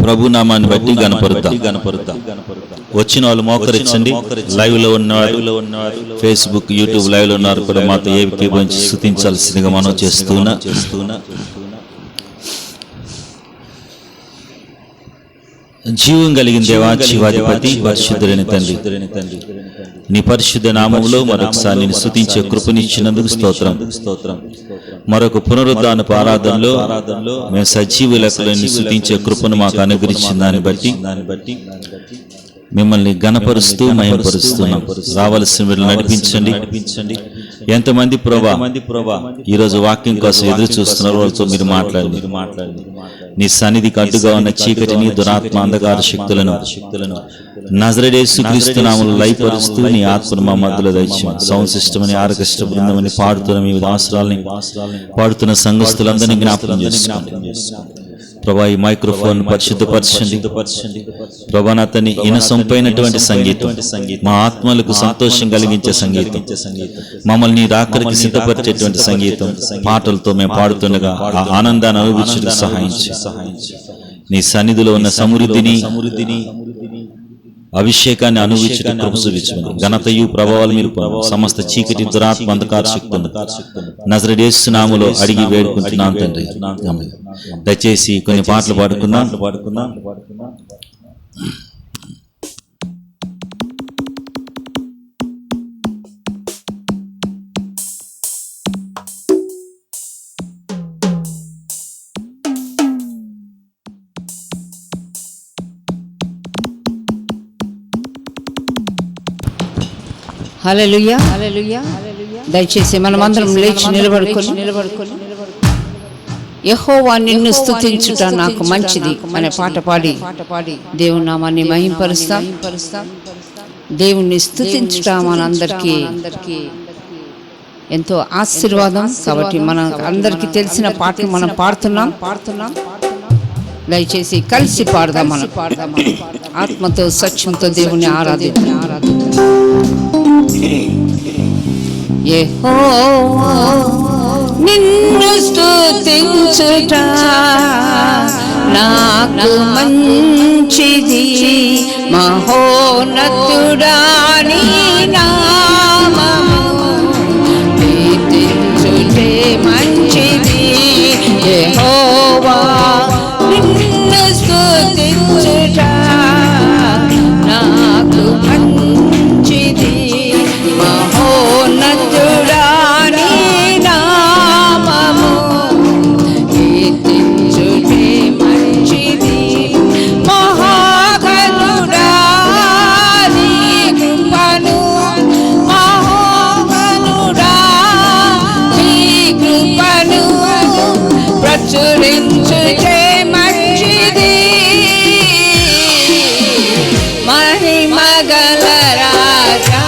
ప్రభు నామాన్ని బట్టి గణపరుద్దాం. వచ్చిన వాళ్ళు మోకరించండి. లైవ్ లో ఉన్నవారు, ఫేస్బుక్, యూట్యూబ్ లైవ్ లో ఉన్నారు కూడా మాతో ఏకీభవించి స్తుతించాల్సిందిగా మనం చేస్తున్నా. జీవం కలిగిన దేవా, జీవాధిపతి, పరిశుద్ధుడైన తండ్రి, నీ పరిశుద్ధ నామములో మరొకసారి నేను స్తుతించే కృపనిచ్చినందుకు స్తోత్రం. మరొక పునరుద్ధానపు ఆరాధనలో మేము సజీవులకు స్తుతించే కృపను మాకు అనుగ్రహించిన దాన్ని బట్టి మిమ్మల్ని గణపరుస్తూ మహిమపరుస్తున్నాం. రావాల్సిన వీళ్ళు నడిపించండి. ఎంతమంది ప్రభా ఈరోజు వాక్యం కోసం ఎదురు చూస్తున్నారు, వాళ్ళతో మీరు మాట్లాడండి. నీ సన్నిధికి అడ్డుగా ఉన్న చీకటిని, దురాత్మ, అంధకార శక్తులను నజరేయుడైన యేసుక్రీస్తు నామములో లయపరుస్తూ నీ ఆత్మను మా మధ్యలో దయచేయండి. సౌండ్ సిస్టమ్ అని, ఆర్కెస్ట్రా బృందమని, పాడుతున్న మీ అవసరాలని పాడుతున్న సంఘస్థులందరినీ జ్ఞాపకం చేసుకోండి. ప్రభా, ఈ మైక్రోఫోన్ పరిశుద్ధపరచండి. ప్రభా, అతని ఇనసొంపైనటువంటి సంగీతం, మా ఆత్మలకు సంతోషం కలిగించే సంగీతం, మమ్మల్ని రాకరికి సిద్ధపరిచేటువంటి సంగీతం, పాటలతో మేము పాడుతుండగా ఆ ఆనందాన్ని అనుభవించడానికి సహాయించి నీ సన్నిధిలో ఉన్న సమృద్ధిని, అభిషేకాన్ని అనుభవించడం కృప చూపించమని ఘనతయు ప్రభావాలు మీరు సమస్త చీకటి, దురాత్మ, అంధకార శక్తులను నజరేయుడైన యేసు నామములో అడిగి వేడుకుంటున్నాం తండ్రి. దయచేసి కొన్ని పాటలు పాడుకుందాం. హల్లెలూయా, హల్లెలూయా. దయచేసి మనమందరం లేచి నిలబడుకొని యెహోవా నిన్ను స్తుతించుట నాకు మంచిది అనే పాట పాడి దేవుని నామాన్ని మహింపరుస్తాం. దేవుణ్ణి స్తుతించుట మనందరికీ ఎంతో ఆశీర్వాదం. కాబట్టి మన అందరికీ తెలిసిన పాటలు మనం పాడుతున్నాం. దయచేసి కలిసి పాడదాం. మనం ఆత్మతో సత్యంతో దేవుణ్ణి ఆరాధిద్దాం. యెహోవా నిన్ను స్తుతించుట నాకు మంచిది, మహోన్నతుడా నీ నామము కీర్తించుటే మంచిది. యెహోవా నిన్ను స్తుతించుట నాకు మంచిది, మహోన్నతుడా నీ నామము కీర్తించుటే మంచిది. మహాగణుడా నీ కృపను, మహాగణుడా నీ కృపను ప్రచురించుటే మంచిది. మహిమగల రాజా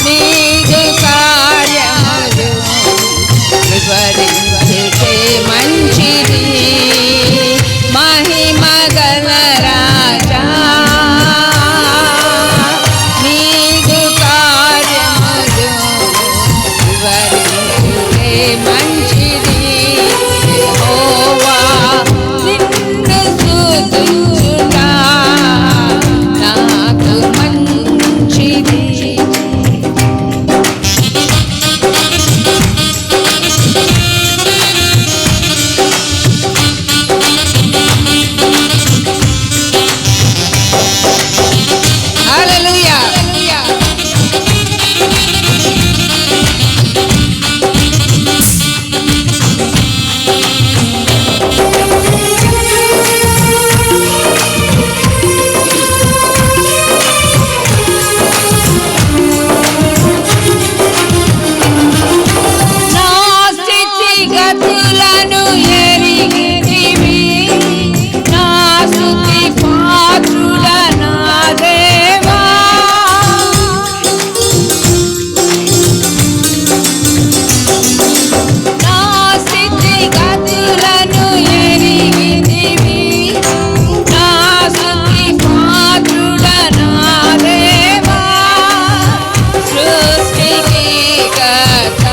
నీదు కార్యములు వివరించుటే మంచిది. మహిమగల రాజా నీదు కార్యములు వివరించుటే మంచిది. యెహోవా నిన్ను స్తుతించుట నాకు మంచిది. హల్లెలూయా. నా స్థితిగతులను ఎరిగితివి, నా స్తుతి పాత్రుడ నా దేవా. నా స్థితిగతులను ఎరిగితివి, నా స్తుతి పాత్రుడ నా దేవా. సృష్టికి కర్త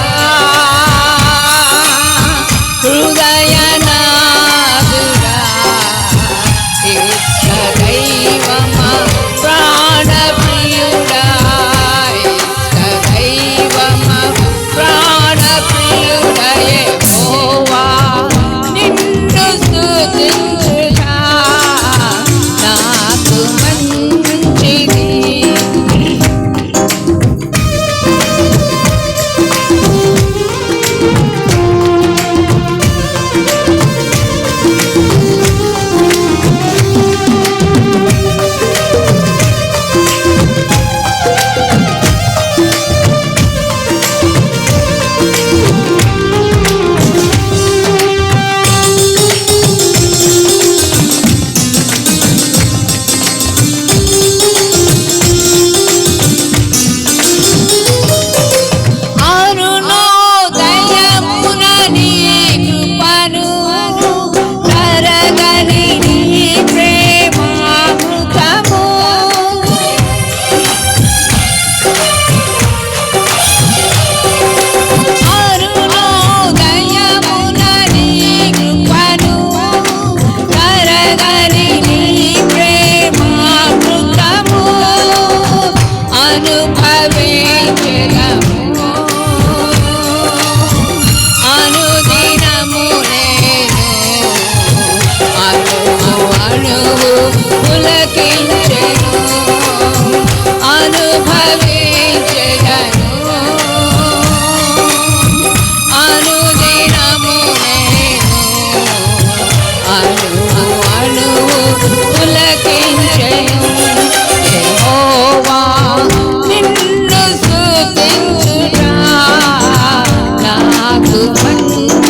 దినము నేను అణువు అణువు పులకించెను. యెహోవా నిన్ను స్తుతించుట నాకు మంచిది.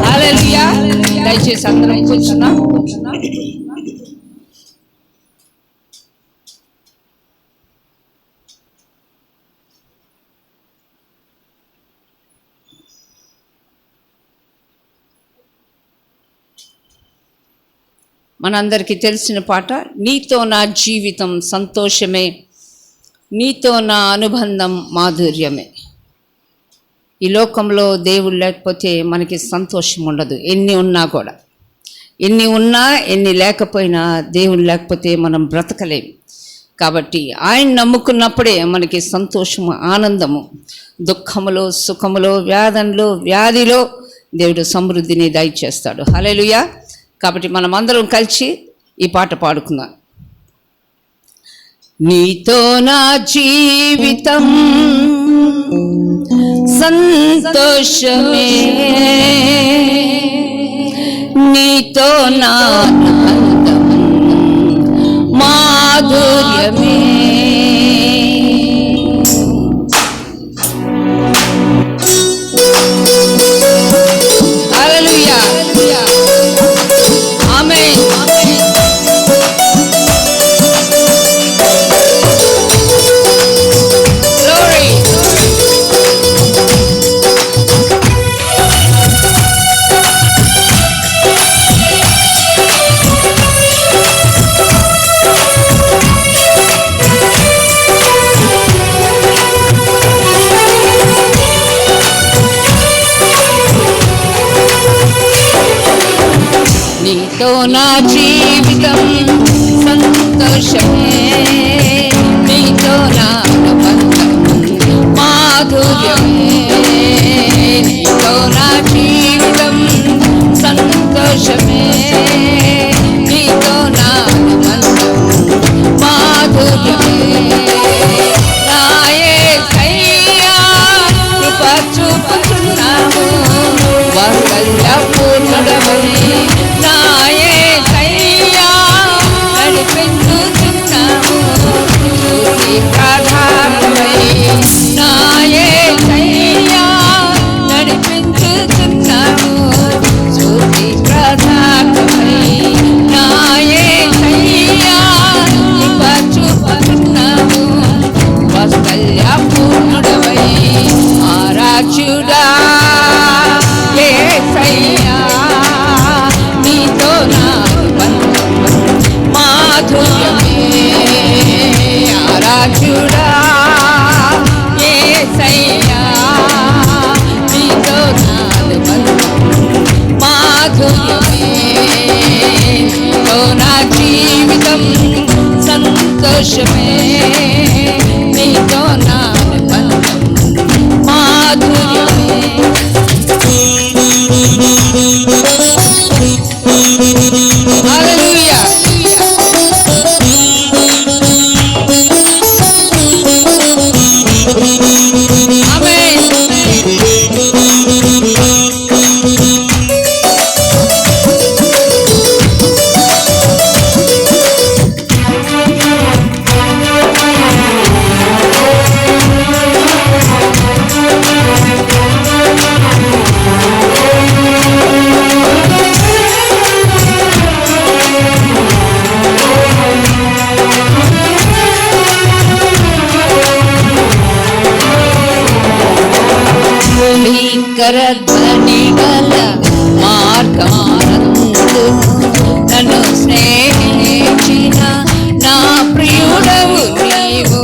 హల్లెలూయా. దయచేసి అందరం కూర్చున్నాం. మనందరికీ తెలిసిన పాట, నీతో నా జీవితం సంతోషమే, నీతో నా అనుబంధం మాధుర్యమే. ఈ లోకంలో దేవుడు లేకపోతే మనకి సంతోషం ఉండదు. ఎన్ని ఉన్నా కూడా, ఎన్ని ఉన్నా ఎన్ని లేకపోయినా దేవుడు లేకపోతే మనం బ్రతకలేము. కాబట్టి ఆయన నమ్ముకున్నప్పుడే మనకి సంతోషము, ఆనందము. దుఃఖములో, సుఖములో, వేదనలో, వ్యాధిలో దేవుడు సమృద్ధిని దయచేస్తాడు. హల్లెలూయా. కాబట్టి మనం అందరం కలిసి ఈ పాట పాడుకుందాం. నీతో నా జీవితం సంతోషమే, నీతో నా ఆనందం మాధుర్యమే. హల్లెలూయా. ఆమేన్. నీతో నా జీవితం సంతోషమే, నీతో నా అనుబంధం మాధుర్యమే. నీతో నా జీవితం సంతోషమే, నీతో నా అనుబంధం మాధుర్యమే. భీకర ధ్వని గల మార్గమానందు నన్ను స్నేహించిన నా ప్రియుడవు నీవు.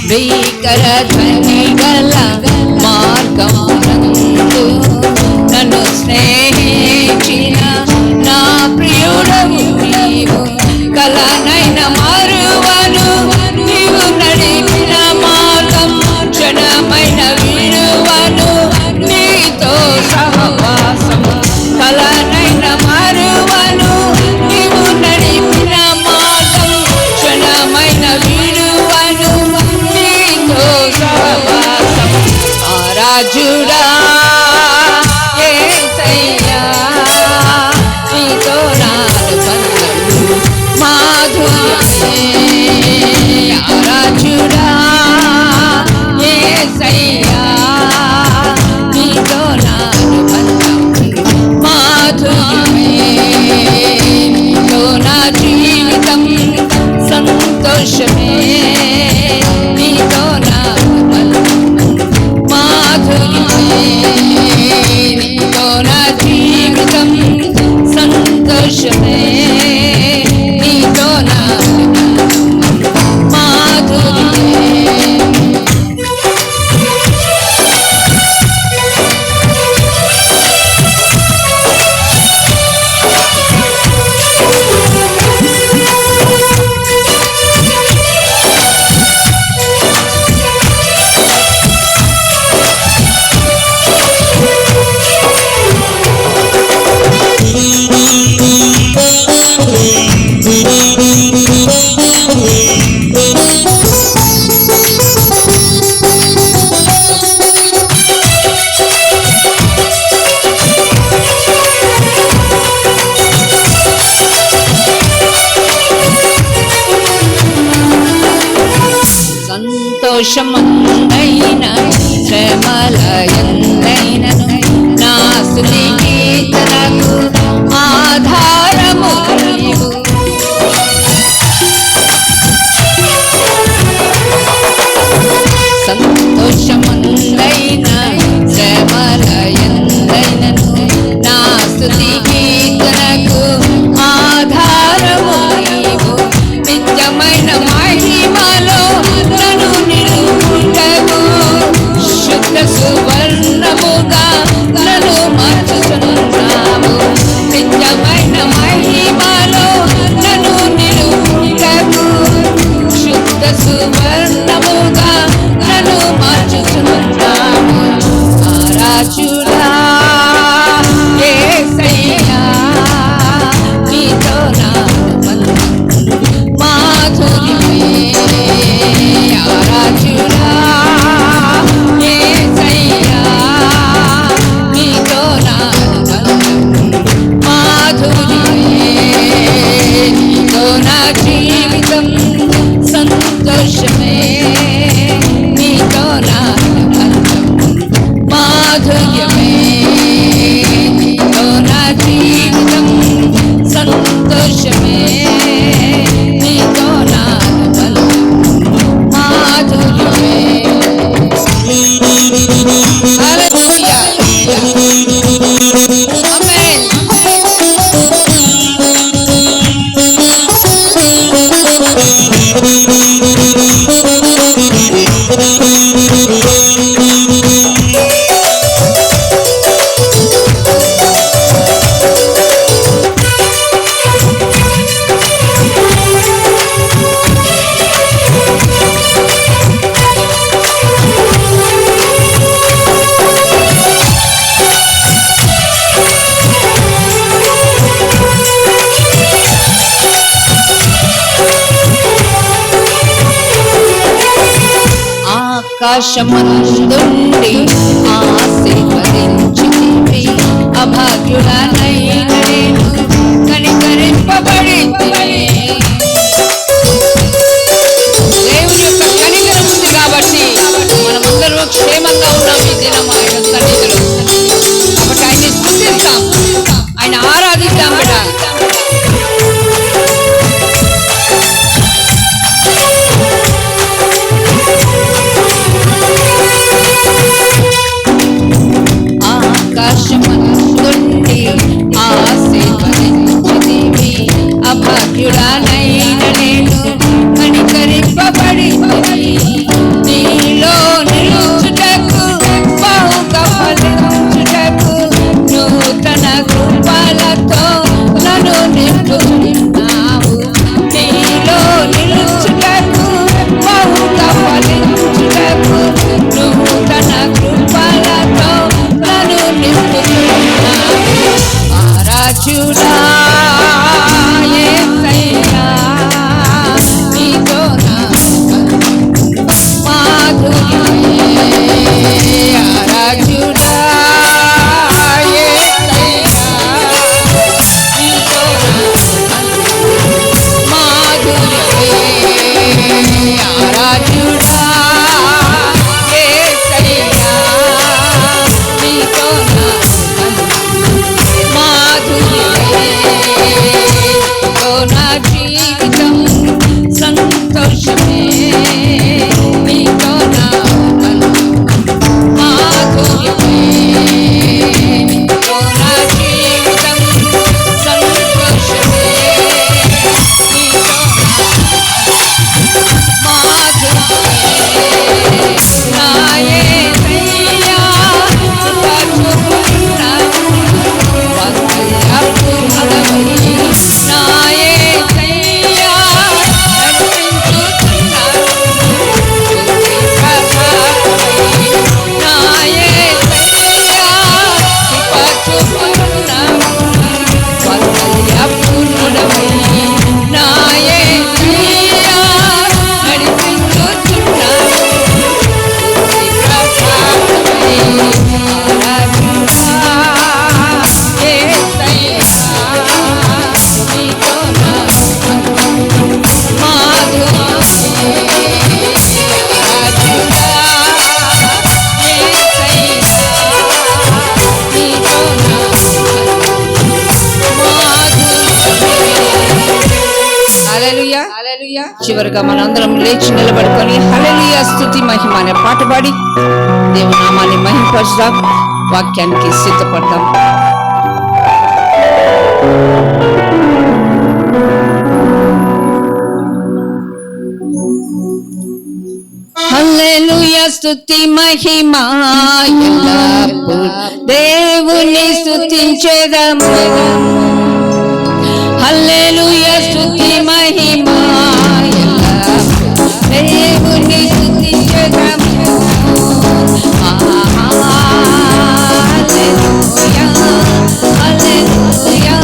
భీకర ధ్వని గల మార్గమానందు నన్ను స్నేహించిన నా ప్రియుడవు నీవు. కలనైన మరువను నీవు నడిపిన మార్గం, క్షణమైన విడువను నీతో సహవాసం. కలనైన మరువను నీవు నడిపిన మార్గం, క్షణమైన విడువను నీతో సహవాసం. ఆ రాజుడా యేసయ్యా, నీతో నాను బంధం మాధుర్యమే. ఆ రాజుడా యేసయ్యా, నీతో నాను బంధం మాధుర్యమే. నీతో నా జీవితం సంతోషమే. నీతో నా బంధం మాధుర్యమే. నీతో నా జీవితం సంతోషమే. నీతో నా మాధుర్యమే. సంతోషమందైన శ్రమలయందైనను నా స్తుతి కీర్తనకు ఆధారము నీవు. సంతోషమందైన శ్రమలయందైనను నా స్తుతి కీర్తనకు ఆధారము నీవు. నిత్యమైన మహిమలో నన్ను నిలుపుటకు, శుద్ధ సువర్ణముగా నన్ను మార్చుచున్నావు. నిత్యమైన మహిమలో నన్ను నిలుపుటకు, శుద్ధ సువర్ణముగా నన్ను మార్చుచున్నావు. ఆ రాజుడా యేసయ్యా, నీతో నా బంధం మాధుర్యమే. ఆ రాజుడా యేసయ్యా, నీతో నా బంధం మాధుర్యమే. నీతో నా జీవితం సంతోషమే. నీతో నా బంధం మాధుర్యమే. నీతో నా జీవితం సంతోషమే. నీతో నా బంధం మాధుర్యమే. హల్లెలూయా. ఆమేన్. ఆకాశమందుండి ఆశీర్వదించితివి, అభాగ్యుడనైన నేను కనికరింపబడితిని. దేవుని యొక్క కనికరం ఉంది కాబట్టి మనమందరం క్షేమంగా ఉన్నాం ఈ దినం ఆయన సన్నిధిలో. కాబట్టి ఆయన్ని స్తుతిస్తాం, ఆయన ఆరాధిద్దాం కదా. రాజుడానైన నేను కనికరింపబడి నీలో నిలుచుటకు బహుగా ఫలించుటకు నూతన కృపలతో నన్ను నింపుతున్నావు. నీలో నిలుచుటకు బహుగా ఫలించుటకు నూతన కృపలతో నన్ను నింపుతున్నావు. రాజుడా యేసయ్యా నీతో నా మాధుర్యమే. రాజుడా యేసయ్యా నీతో నా మాధుర్యమే. రాజుడా యేసయ్యా నీతో నా నా జీవితం సంతోషమే. నీతో నా మాధుర్యమే. నీతో నా జీవితం సంతోషమే. నీతో నా మాధుర్యమే. నా యేసయ్యా చివరిగా మనందరం లేచి నిలబడుకొని హల్లెలూయా స్తుతి మహిమ అనే పాట పాడి దేవునామాన్ని మహిమపరుద్దాం. వాక్యానికి సిద్ధపడదాం. హల్లెలూయా స్తుతి మహిమ ఎల్లప్పుడూ దేవుని స్తుతించెదము. హల్లెలూయా స్తుతి మహిమ ఎల్లప్పుడూ దేవుని స్తుతించెదము. హల్లెలూయా హల్లెలూయా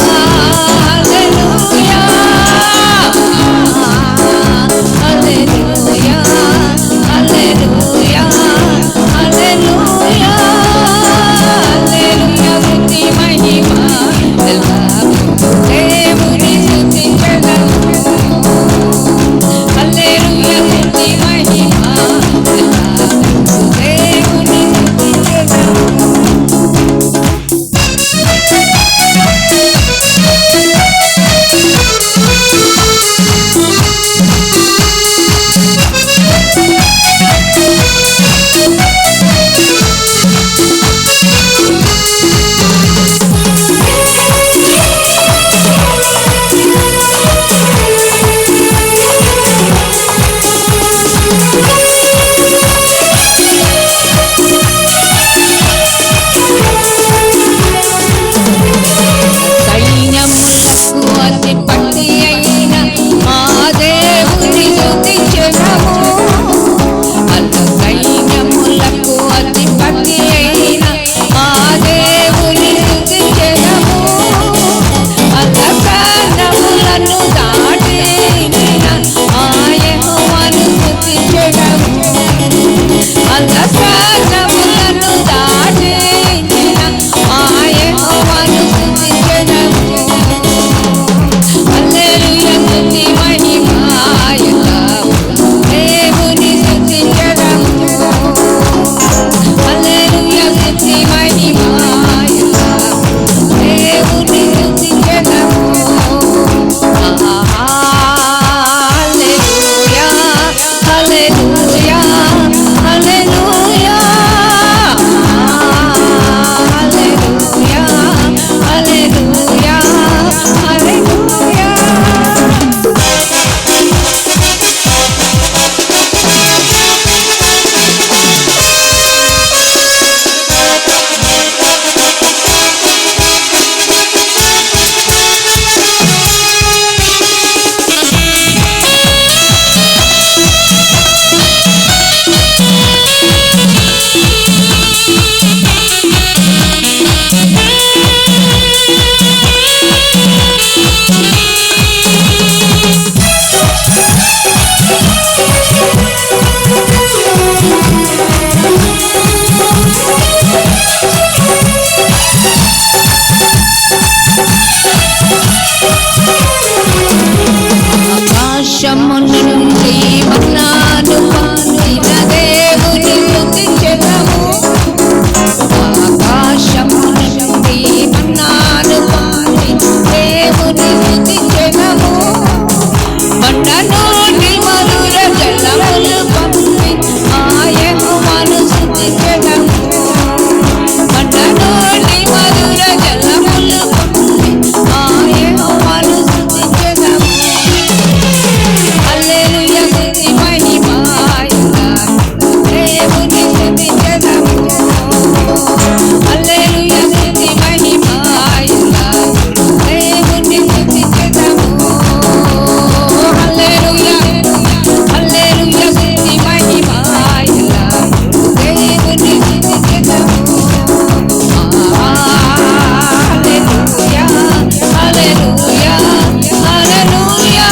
హల్లెలూయా హల్లెలూయా హల్లెలూయా హల్లెలూయా హల్లెలూయా స్తుతి మహిమ ఎల్లప్పుడూ మన్నాను పంపిన దేవుని స్తుతించెదము. ఆకాశము నుండి మన్నాను పంపి దేవుని స్తుతించెదము. బండ నుండి మధుర జలములు పంపి ఆ యెహోవాను స్తుతించెదము. బండ నుండి మధుర జలములు పంపి ఆ యెహోవాను స్తుతించెదము. హల్లెలూయా స్తుతి మహిమ దేవుని స్తుతించెదము. హల్లెలూయా స్తుతి మహిమ దేవుని స్తుతించెదము. హల్లెలూయా హల్లెలూయా స్తుతి మహిమ దేవుని స్తుతించెదము. హల్లెలూయా హల్లెలూయా హల్లెలూయా హల్లెలూయా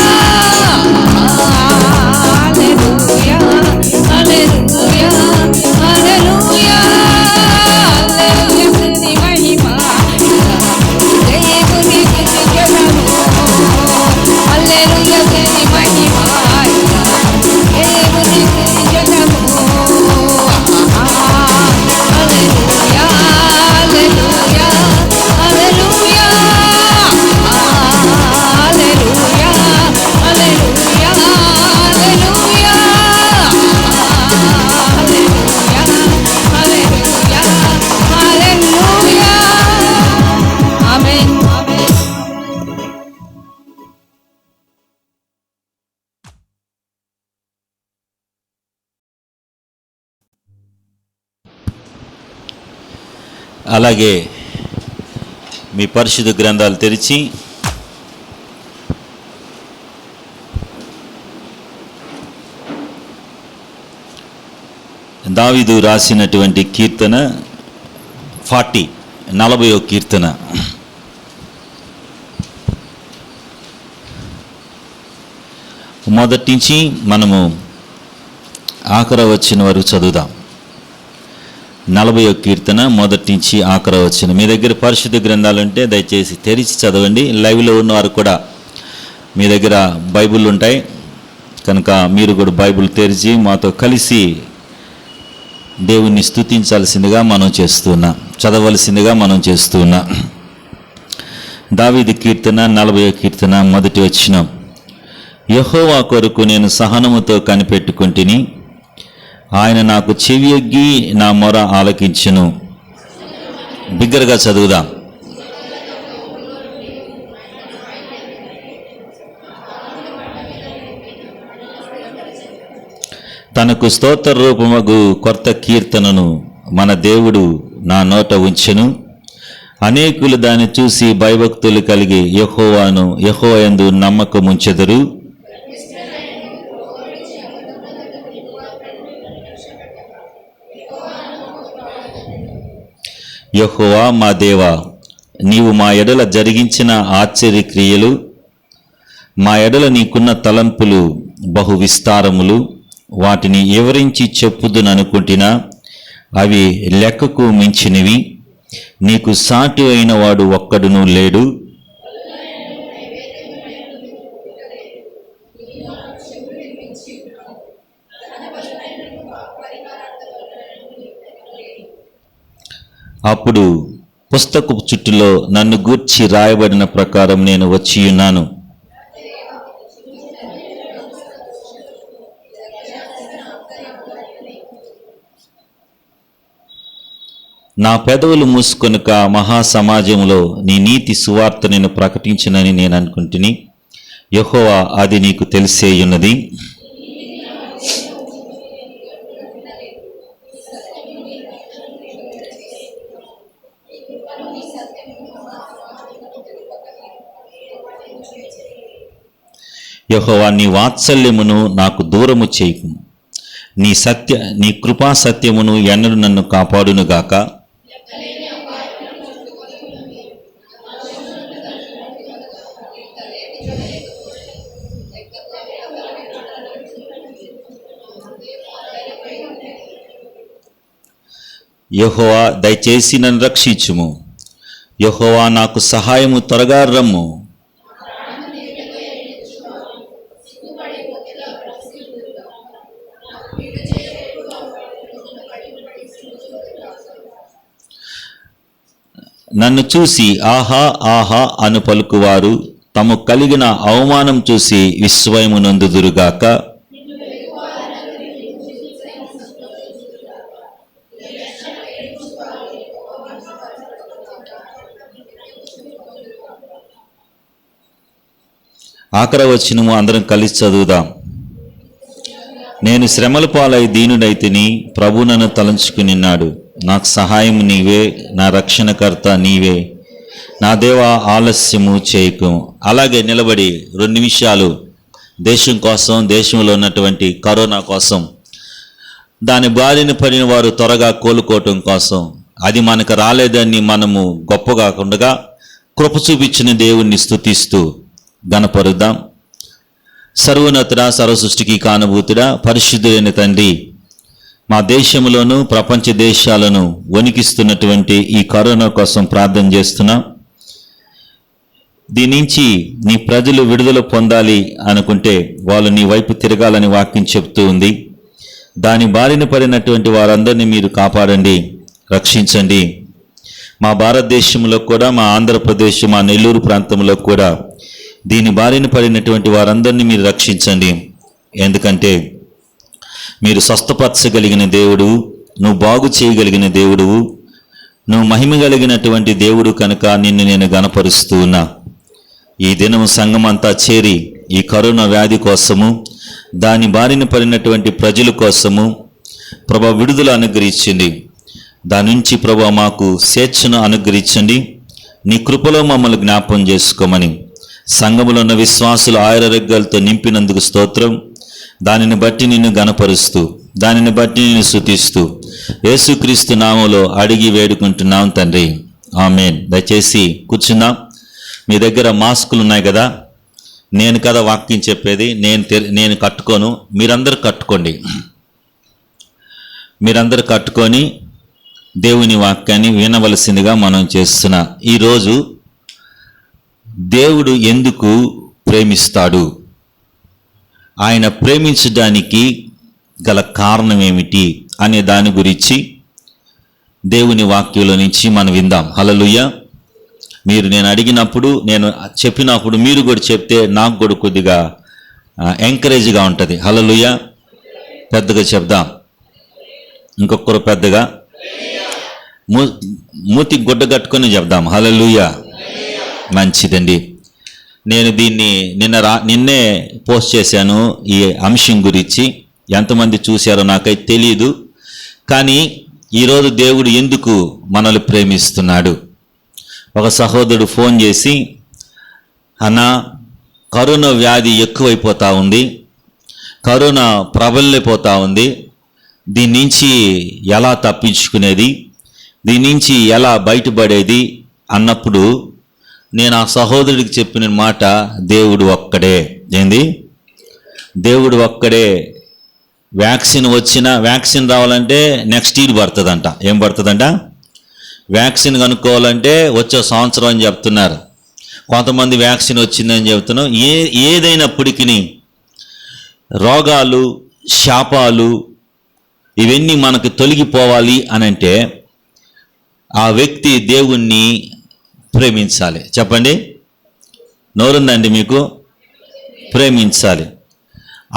హల్లెలూయా హల్లెలూయా హల్లెలూయా స్తుతి మహిమ దేవుని స్తుతించెదము. హల్లెలూయా స్తుతి మహిమ దేవుని స్తుతించెదము. హల్లెలూయా హల్లెలూయా హల్లెలూయా హల్లెలూయా హల్లెలూయా హల్లెలూయా హల్లెలూయా హల్లెలూయా. ఆమేన్. అలాగే మీ పరిశుద్ధ గ్రంథాలు తెరిచి దావీదు రాసినటువంటి కీర్తన 40వ కీర్తన. మొదటి నుంచి మనము ఆఖరి వచ్చిన వరకు చదువుదాం. 40వ కీర్తన మొదటి నుంచి ఆఖరి వచ్చిన. మీ దగ్గర పరిశుద్ధ గ్రంథాలు ఉంటే దయచేసి తెరిచి చదవండి. లైవ్లో ఉన్నవారు కూడా మీ దగ్గర బైబిల్ ఉంటాయి కనుక మీరు కూడా బైబిల్ తెరిచి మాతో కలిసి దేవుణ్ణి స్తుతించాల్సిందిగా మనం చేస్తున్నాం, చదవలసిందిగా మనం చేస్తున్నాం. దావీదు కీర్తన 40వ కీర్తన మొదటి వచనం. యెహోవా కొరకు నేను సహనముతో కనిపెట్టుకుంటుని, ఆయన నాకు చెవియొగ్గి నా మొర ఆలకించును. బిగ్గరగా చదువుదాం. తనకు స్తోత్ర రూపమగు కొత్త కీర్తనను మన దేవుడు నా నోట ఉంచెను. అనేకులు దాన్ని చూసి భయభక్తులు కలిగి యెహోవా యందు నమ్మకముంచెదరు. యెహోవా మా దేవా, నీవు మా ఎడల జరిగించిన ఆశ్చర్య క్రియలు, మా ఎడల నీకున్న తలంపులు బహు విస్తారములు. వాటిని వివరించి చెప్పుదుననుకుంటున్నా, అవి లెక్కకు మించినవి. నీకు సాటి అయిన వాడు ఒక్కడునూ లేడు. అప్పుడు పుస్తకపు చుట్టులో నన్ను గూర్చి రాయబడిన ప్రకారం నేను వచ్చియున్నాను. నా పెదవులు మూసుకొనుక మహాసమాజంలో నీ నీతి సువార్త నేను ప్రకటించనని నేను అనుకుంటుని. యెహోవా, అది నీకు తెలిసేయున్నది. యెహోవా, నీ వాత్సల్యమును నాకు దూరము చేయకు. నీ కృపా సత్యమును ఎన్నడూ నన్ను కాపాడునుగాక. యెహోవా, దయచేసి నన్ను రక్షించుము. యెహోవా, నాకు సహాయము త్వరగా రమ్ము. నన్ను చూసి ఆహా ఆహా అను పలుకువారు తమకు కలిగిన అవమానం చూసి విస్మయమునందుదురుగాక. ఆఖరి వచనము అందరం కలిసి చదువుదాం. నేను శ్రమల పాలై దీనుడైతిని, ప్రభు నన్ను తలంచుకునిన్నాడు. నాకు సహాయం నీవే, నా రక్షణకర్త నీవే, నా దేవా ఆలస్యము చేయకు. అలాగే నిలబడి 2 నిమిషాలు దేశం కోసం, దేశంలో ఉన్నటువంటి కరోనా కోసం, దాని బారిన పడిన వారు త్వరగా కోలుకోవటం కోసం, అది మనకు రాలేదని మనము గొప్పగా ఉండగా కృప చూపించిన దేవుణ్ణి స్తుతిస్తూ గణపరుద్దాం. సర్వోన్నతుడా, సర్వసృష్టికి కానుభూతుడా, పరిశుద్ధుడైన తండ్రి, మా దేశంలోను ప్రపంచ దేశాలను వణికిస్తున్నటువంటి ఈ కరోనా కోసం ప్రార్థన చేస్తున్నాం. దీని నుంచి నీ ప్రజలు విడుదల పొందాలి అనుకుంటే వాళ్ళు నీ వైపు తిరగాలని వాక్యం చెప్తూ ఉంది. దాని బారిన పడినటువంటి వారందరినీ మీరు కాపాడండి, రక్షించండి. మా భారతదేశంలో కూడా, మా ఆంధ్రప్రదేశ్, మా నెల్లూరు ప్రాంతంలో కూడా దీని బారిన పడినటువంటి వారందరినీ మీరు రక్షించండి. ఎందుకంటే మీరు స్వస్థపరచగలిగిన దేవుడు, నువ్వు బాగు చేయగలిగిన దేవుడు, నువ్వు మహిమ కలిగినటువంటి దేవుడు కనుక నిన్ను నేను గణపరుస్తూ ఉన్నా. ఈ దినము సంఘం అంతా చేరి ఈ కరోనా వ్యాధి కోసము, దాని బారిన పడినటువంటి ప్రజల కోసము ప్రభా విడుదల అనుగ్రహించండి. దాని నుంచి ప్రభా మాకు స్వేచ్ఛను అనుగ్రహించండి. నీ కృపలో మమ్మల్ని జ్ఞాపం చేసుకోమని సంఘములో ఉన్న విశ్వాసులు ఆయురారోగ్యాలతో నింపినందుకు స్తోత్రం. దానిని బట్టి నిన్ను గణపరుస్తూ, దానిని బట్టి నిన్ను స్తుతిస్తూ యేసుక్రీస్తు నామములో అడిగి వేడుకుంటున్నాం తండ్రి, ఆమేన్. దయచేసి కూర్చుందాం. మీ దగ్గర మాస్కులు ఉన్నాయి కదా, నేను కదా వాక్యం చెప్పేది, నేను కట్టుకోను, మీరందరూ కట్టుకోండి. మీరందరూ కట్టుకొని దేవుని వాక్యాన్ని వినవలసిందిగా మనం చేస్తున్నా. ఈరోజు దేవుడు ఎందుకు ప్రేమిస్తాడు, ఆయన ప్రేమించడానికి గల కారణం ఏమిటి అనే దాని గురించి దేవుని వాక్యంలో నుంచి మనం విందాం. హల్లెలూయా. మీరు నేను అడిగినప్పుడు, నేను చెప్పినప్పుడు మీరు కూడా చెప్తే నాకు కూడా కొద్దిగా ఎంకరేజ్గా ఉంటుంది. హల్లెలూయా. పెద్దగా చెప్దాం. ఇంకొకరు పెద్దగా మూతి గుడ్డ కట్టుకొని చెప్దాం. హల్లెలూయా. మంచిదండి. నేను దీన్ని నిన్నే పోస్ట్ చేశాను. ఈ అంశం గురించి ఎంతమంది చూశారో నాకైతే తెలియదు. కానీ ఈరోజు దేవుడు ఎందుకు మనల్ని ప్రేమిస్తున్నాడు. ఒక సహోదరుడు ఫోన్ చేసి, అన్నా కరోనా వ్యాధి ఎక్కువైపోతూ ఉంది, కరోనా ప్రబలిపోతూ ఉంది, దీని నుంచి ఎలా తప్పించుకునేది, దీని నుంచి ఎలా బయటపడేది అన్నప్పుడు నేను ఆ సహోదరుడికి చెప్పిన మాట, దేవుడు ఒక్కడే. ఏంది? దేవుడు ఒక్కడే. వ్యాక్సిన్ రావాలంటే నెక్స్ట్ ఇయర్ పడుతుందంట. ఏం పడుతుందంట? వ్యాక్సిన్ కనుక్కోవాలంటే వచ్చే సంవత్సరం అని చెప్తున్నారు. కొంతమంది వ్యాక్సిన్ వచ్చిందని చెప్తున్నాం. ఏదైనప్పటికీ రోగాలు, శాపాలు ఇవన్నీ మనకు తొలగిపోవాలి అనంటే ఆ వ్యక్తి దేవుణ్ణి ప్రేమించాలి. చెప్పండి, నోరుందండి మీకు? ప్రేమించాలి.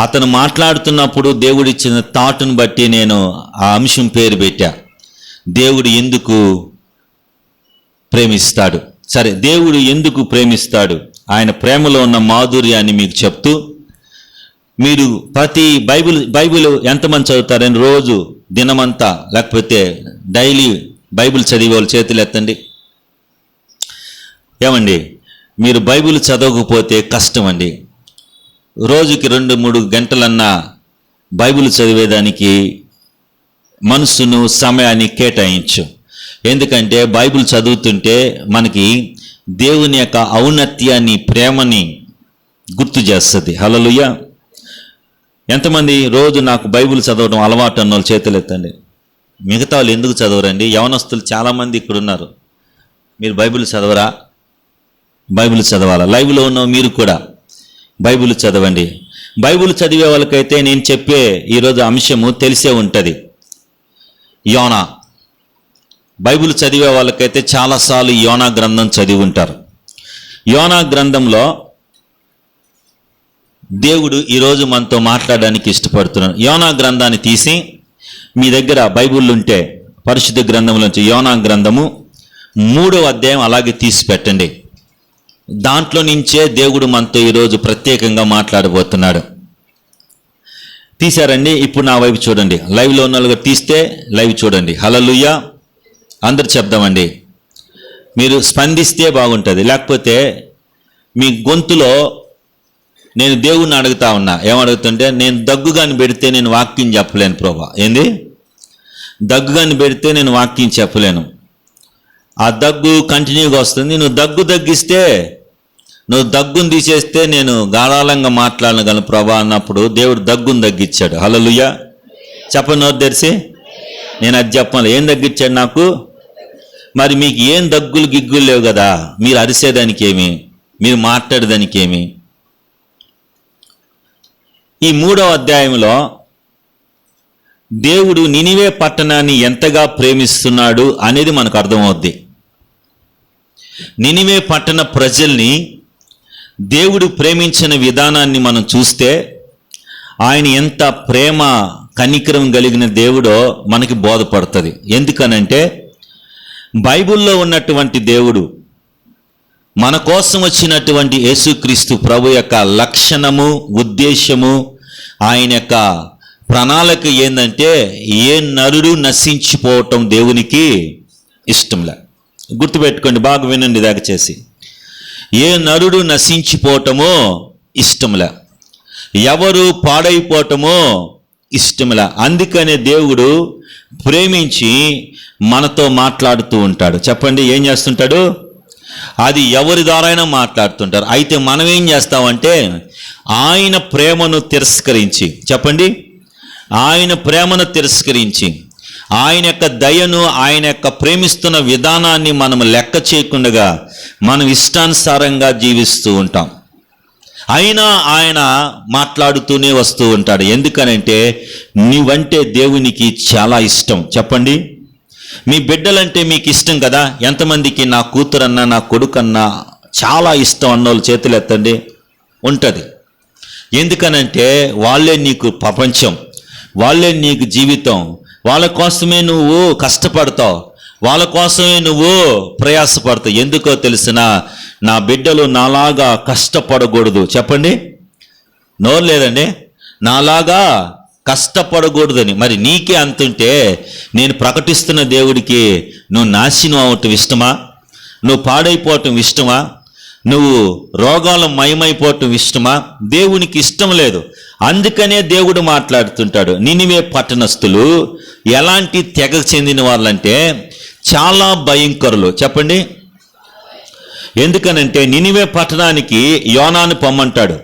అతను మాట్లాడుతున్నప్పుడు దేవుడిచ్చిన థాట్ను బట్టి నేను ఆ అంశం పేరు పెట్టా, దేవుడు ఎందుకు ప్రేమిస్తాడు. సరే, దేవుడు ఎందుకు ప్రేమిస్తాడు, ఆయన ప్రేమలో ఉన్న మాధుర్యాన్ని మీకు చెప్తూ, మీరు ప్రతి బైబిల్ ఎంతమంది చదువుతారని రోజు దినమంతా, లేకపోతే డైలీ బైబిల్ చదివే వాళ్ళు చేతులు ఎత్తండి. ఏమండి, మీరు బైబిల్ చదవకపోతే కష్టం అండి. రోజుకి 2-3 గంటలన్నా బైబిల్ చదివేదానికి మనసును, సమయాన్ని కేటాయించు. ఎందుకంటే బైబిల్ చదువుతుంటే మనకి దేవుని యొక్క ఔన్నత్యాన్ని, ప్రేమని గుర్తు చేస్తుంది. హల్లెలూయా. ఎంతమంది రోజు నాకు బైబిల్ చదవడం అలవాటు అన్న వాళ్ళు చేతులు ఎత్తండి. మిగతా వాళ్ళు ఎందుకు చదవరండి? యవనస్తులు చాలామంది ఇక్కడ ఉన్నారు. మీరు బైబిల్ చదవరా? బైబిల్ చదవాలా? లైవ్లో ఉన్న మీరు కూడా బైబిల్ చదవండి. బైబిల్ చదివే వాళ్ళకైతే నేను చెప్పే ఈరోజు అంశము తెలిసే ఉంటుంది. యోనా బైబిల్ చదివే వాళ్ళకైతే చాలాసార్లు యోనా గ్రంథం చదివి ఉంటారు. యోనా గ్రంథంలో దేవుడు ఈరోజు మనతో మాట్లాడడానికి ఇష్టపడుతున్నాడు. యోనా గ్రంథాన్ని తీసి మీ దగ్గర బైబిల్ ఉంటే పరిశుద్ధ గ్రంథంలోంచి యోనా గ్రంథము 3వ అధ్యాయం అలాగే తీసి పెట్టండి. దాంట్లో నుంచే దేవుడు మనతో ఈరోజు ప్రత్యేకంగా మాట్లాడబోతున్నాడు. తీశారండి? ఇప్పుడు నా వైపు చూడండి. లైవ్లో ఉన్న వాళ్ళు తీస్తే లైవ్ చూడండి. హల్లెలూయా అందరు చెప్దామండి. మీరు స్పందిస్తే బాగుంటుంది. లేకపోతే మీ గొంతులో నేను దేవుణ్ణి అడుగుతా ఉన్నా. ఏమడుగుతుంటే, నేను దగ్గుగాని పెడితే నేను వాక్యం చెప్పలేను ప్రభా. ఏంది? దగ్గుగాని పెడితే నేను వాక్యం చెప్పలేను. ఆ దగ్గు కంటిన్యూగా వస్తుంది. నువ్వు దగ్గిస్తే, నువ్వు దగ్గును తీసేస్తే నేను గాఢాలంగా మాట్లాడగలను ప్రభా అన్నప్పుడు దేవుడు దగ్గును తగ్గించాడు. హల్లెలూయా చెప్పండి నోరు తెరిచి. నేను అది చెప్పాలి. ఏం తగ్గించాడు నాకు? మరి మీకు ఏం దగ్గులు గిగ్గులు లేవు కదా, మీరు అరిసేదానికి ఏమి, మీరు మాట్లాడేదానికి ఏమి? ఈ 3వ అధ్యాయంలో దేవుడు నినివే పట్టణాన్ని ఎంతగా ప్రేమిస్తున్నాడు అనేది మనకు అర్థమవుద్ది. నినివే పట్టణ ప్రజల్ని దేవుడు ప్రేమించిన విధానాన్ని మనం చూస్తే ఆయన ఎంత ప్రేమ కనికరం కలిగిన దేవుడో మనకి బోధపడుతుంది. ఎందుకనంటే బైబిల్లో ఉన్నటువంటి దేవుడు, మన కోసం వచ్చినటువంటి యేసుక్రీస్తు ప్రభు యొక్క లక్షణము, ఉద్దేశము, ఆయన యొక్క ప్రణాళిక ఏంటంటే ఏ నరుడు నశించిపోవటం దేవునికి ఇష్టంలే. గుర్తుపెట్టుకోండి, బాగా వినండి దయచేసి. ఏ నరుడు నశించిపోవటమో ఇష్టంలే, ఎవరు పాడైపోవటమో ఇష్టంలే. అందుకనే దేవుడు ప్రేమించి మనతో మాట్లాడుతూ ఉంటాడు. చెప్పండి, ఏం చేస్తుంటాడు? అది ఎవరి ద్వారైనా మాట్లాడుతుంటారు. అయితే మనం ఏం చేస్తామంటే ఆయన ప్రేమను తిరస్కరించి, చెప్పండి, ఆయన ప్రేమను తిరస్కరించి, ఆయన యొక్క దయను, ఆయన యొక్క ప్రేమిస్తున్న విధానాన్ని మనం లెక్క చేయకుండా మనం ఇష్టానుసారంగా జీవిస్తూ ఉంటాం. అయినా ఆయన మాట్లాడుతూనే వస్తూ ఉంటాడు. ఎందుకనంటే నీవంటే దేవునికి చాలా ఇష్టం. చెప్పండి, మీ బిడ్డలంటే మీకు ఇష్టం కదా. ఎంతమందికి నా కూతురన్నా నా కొడుకన్నా చాలా ఇష్టం అన్నోళ్ళు చేతులు ఎత్తండి. ఉంటుంది. ఎందుకనంటే వాళ్ళే నీకు ప్రపంచం, వాళ్ళే నీకు జీవితం. వాళ్ళ కోసమే నువ్వు కష్టపడతావు, వాళ్ళ కోసమే నువ్వు ప్రయాసపడతావు. ఎందుకో తెలిసినా, నా బిడ్డలు నాలాగా కష్టపడకూడదు. చెప్పండి, నోరు లేదండి, నాలాగా కష్టపడకూడదని. మరి నీకే అంతుంటే నేను ప్రకటిస్తున్న దేవుడికి నువ్వు నాశనం అవటం ఇష్టమా? నువ్వు పాడైపోవటం ఇష్టమా? నువ్వు రోగాల మయమైపోవటం ఇష్టమా? దేవునికి ఇష్టం లేదు. అందుకనే దేవుడు మాట్లాడుతుంటాడు. నినివే పట్టణస్థులు ఎలాంటి తెగకు చెందిన వాళ్ళంటే చాలా భయంకరులు. చెప్పండి, ఎందుకనంటే నినివే పట్టణానికి యోనాను పొమ్మంటాడు.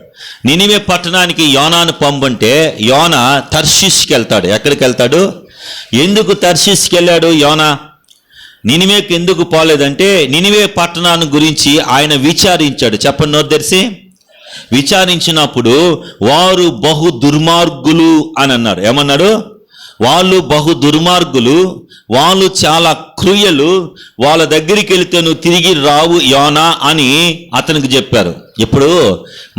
నినివే పట్టణానికి యోనాను పంపంటే యోనా తర్షీష్కి వెళ్తాడు. ఎక్కడికి వెళ్తాడు? ఎందుకు తర్షీష్కి వెళ్ళాడు యోనా? నినివేకి ఎందుకు పోలేదంటే నినివే పట్టణాన్ని గురించి ఆయన విచారించాడు. చెప్పండి నోరు తెరిచి. విచారించినప్పుడు వారు బహు దుర్మార్గులు అని అన్నాడు. ఏమన్నాడు? వాళ్ళు బహు దుర్మార్గులు, వాళ్ళు చాలా క్రూయలు, వాళ్ళ దగ్గరికి వెళితే నువ్వు తిరిగి రావు యోనా అని అతనికి చెప్పారు. ఇప్పుడు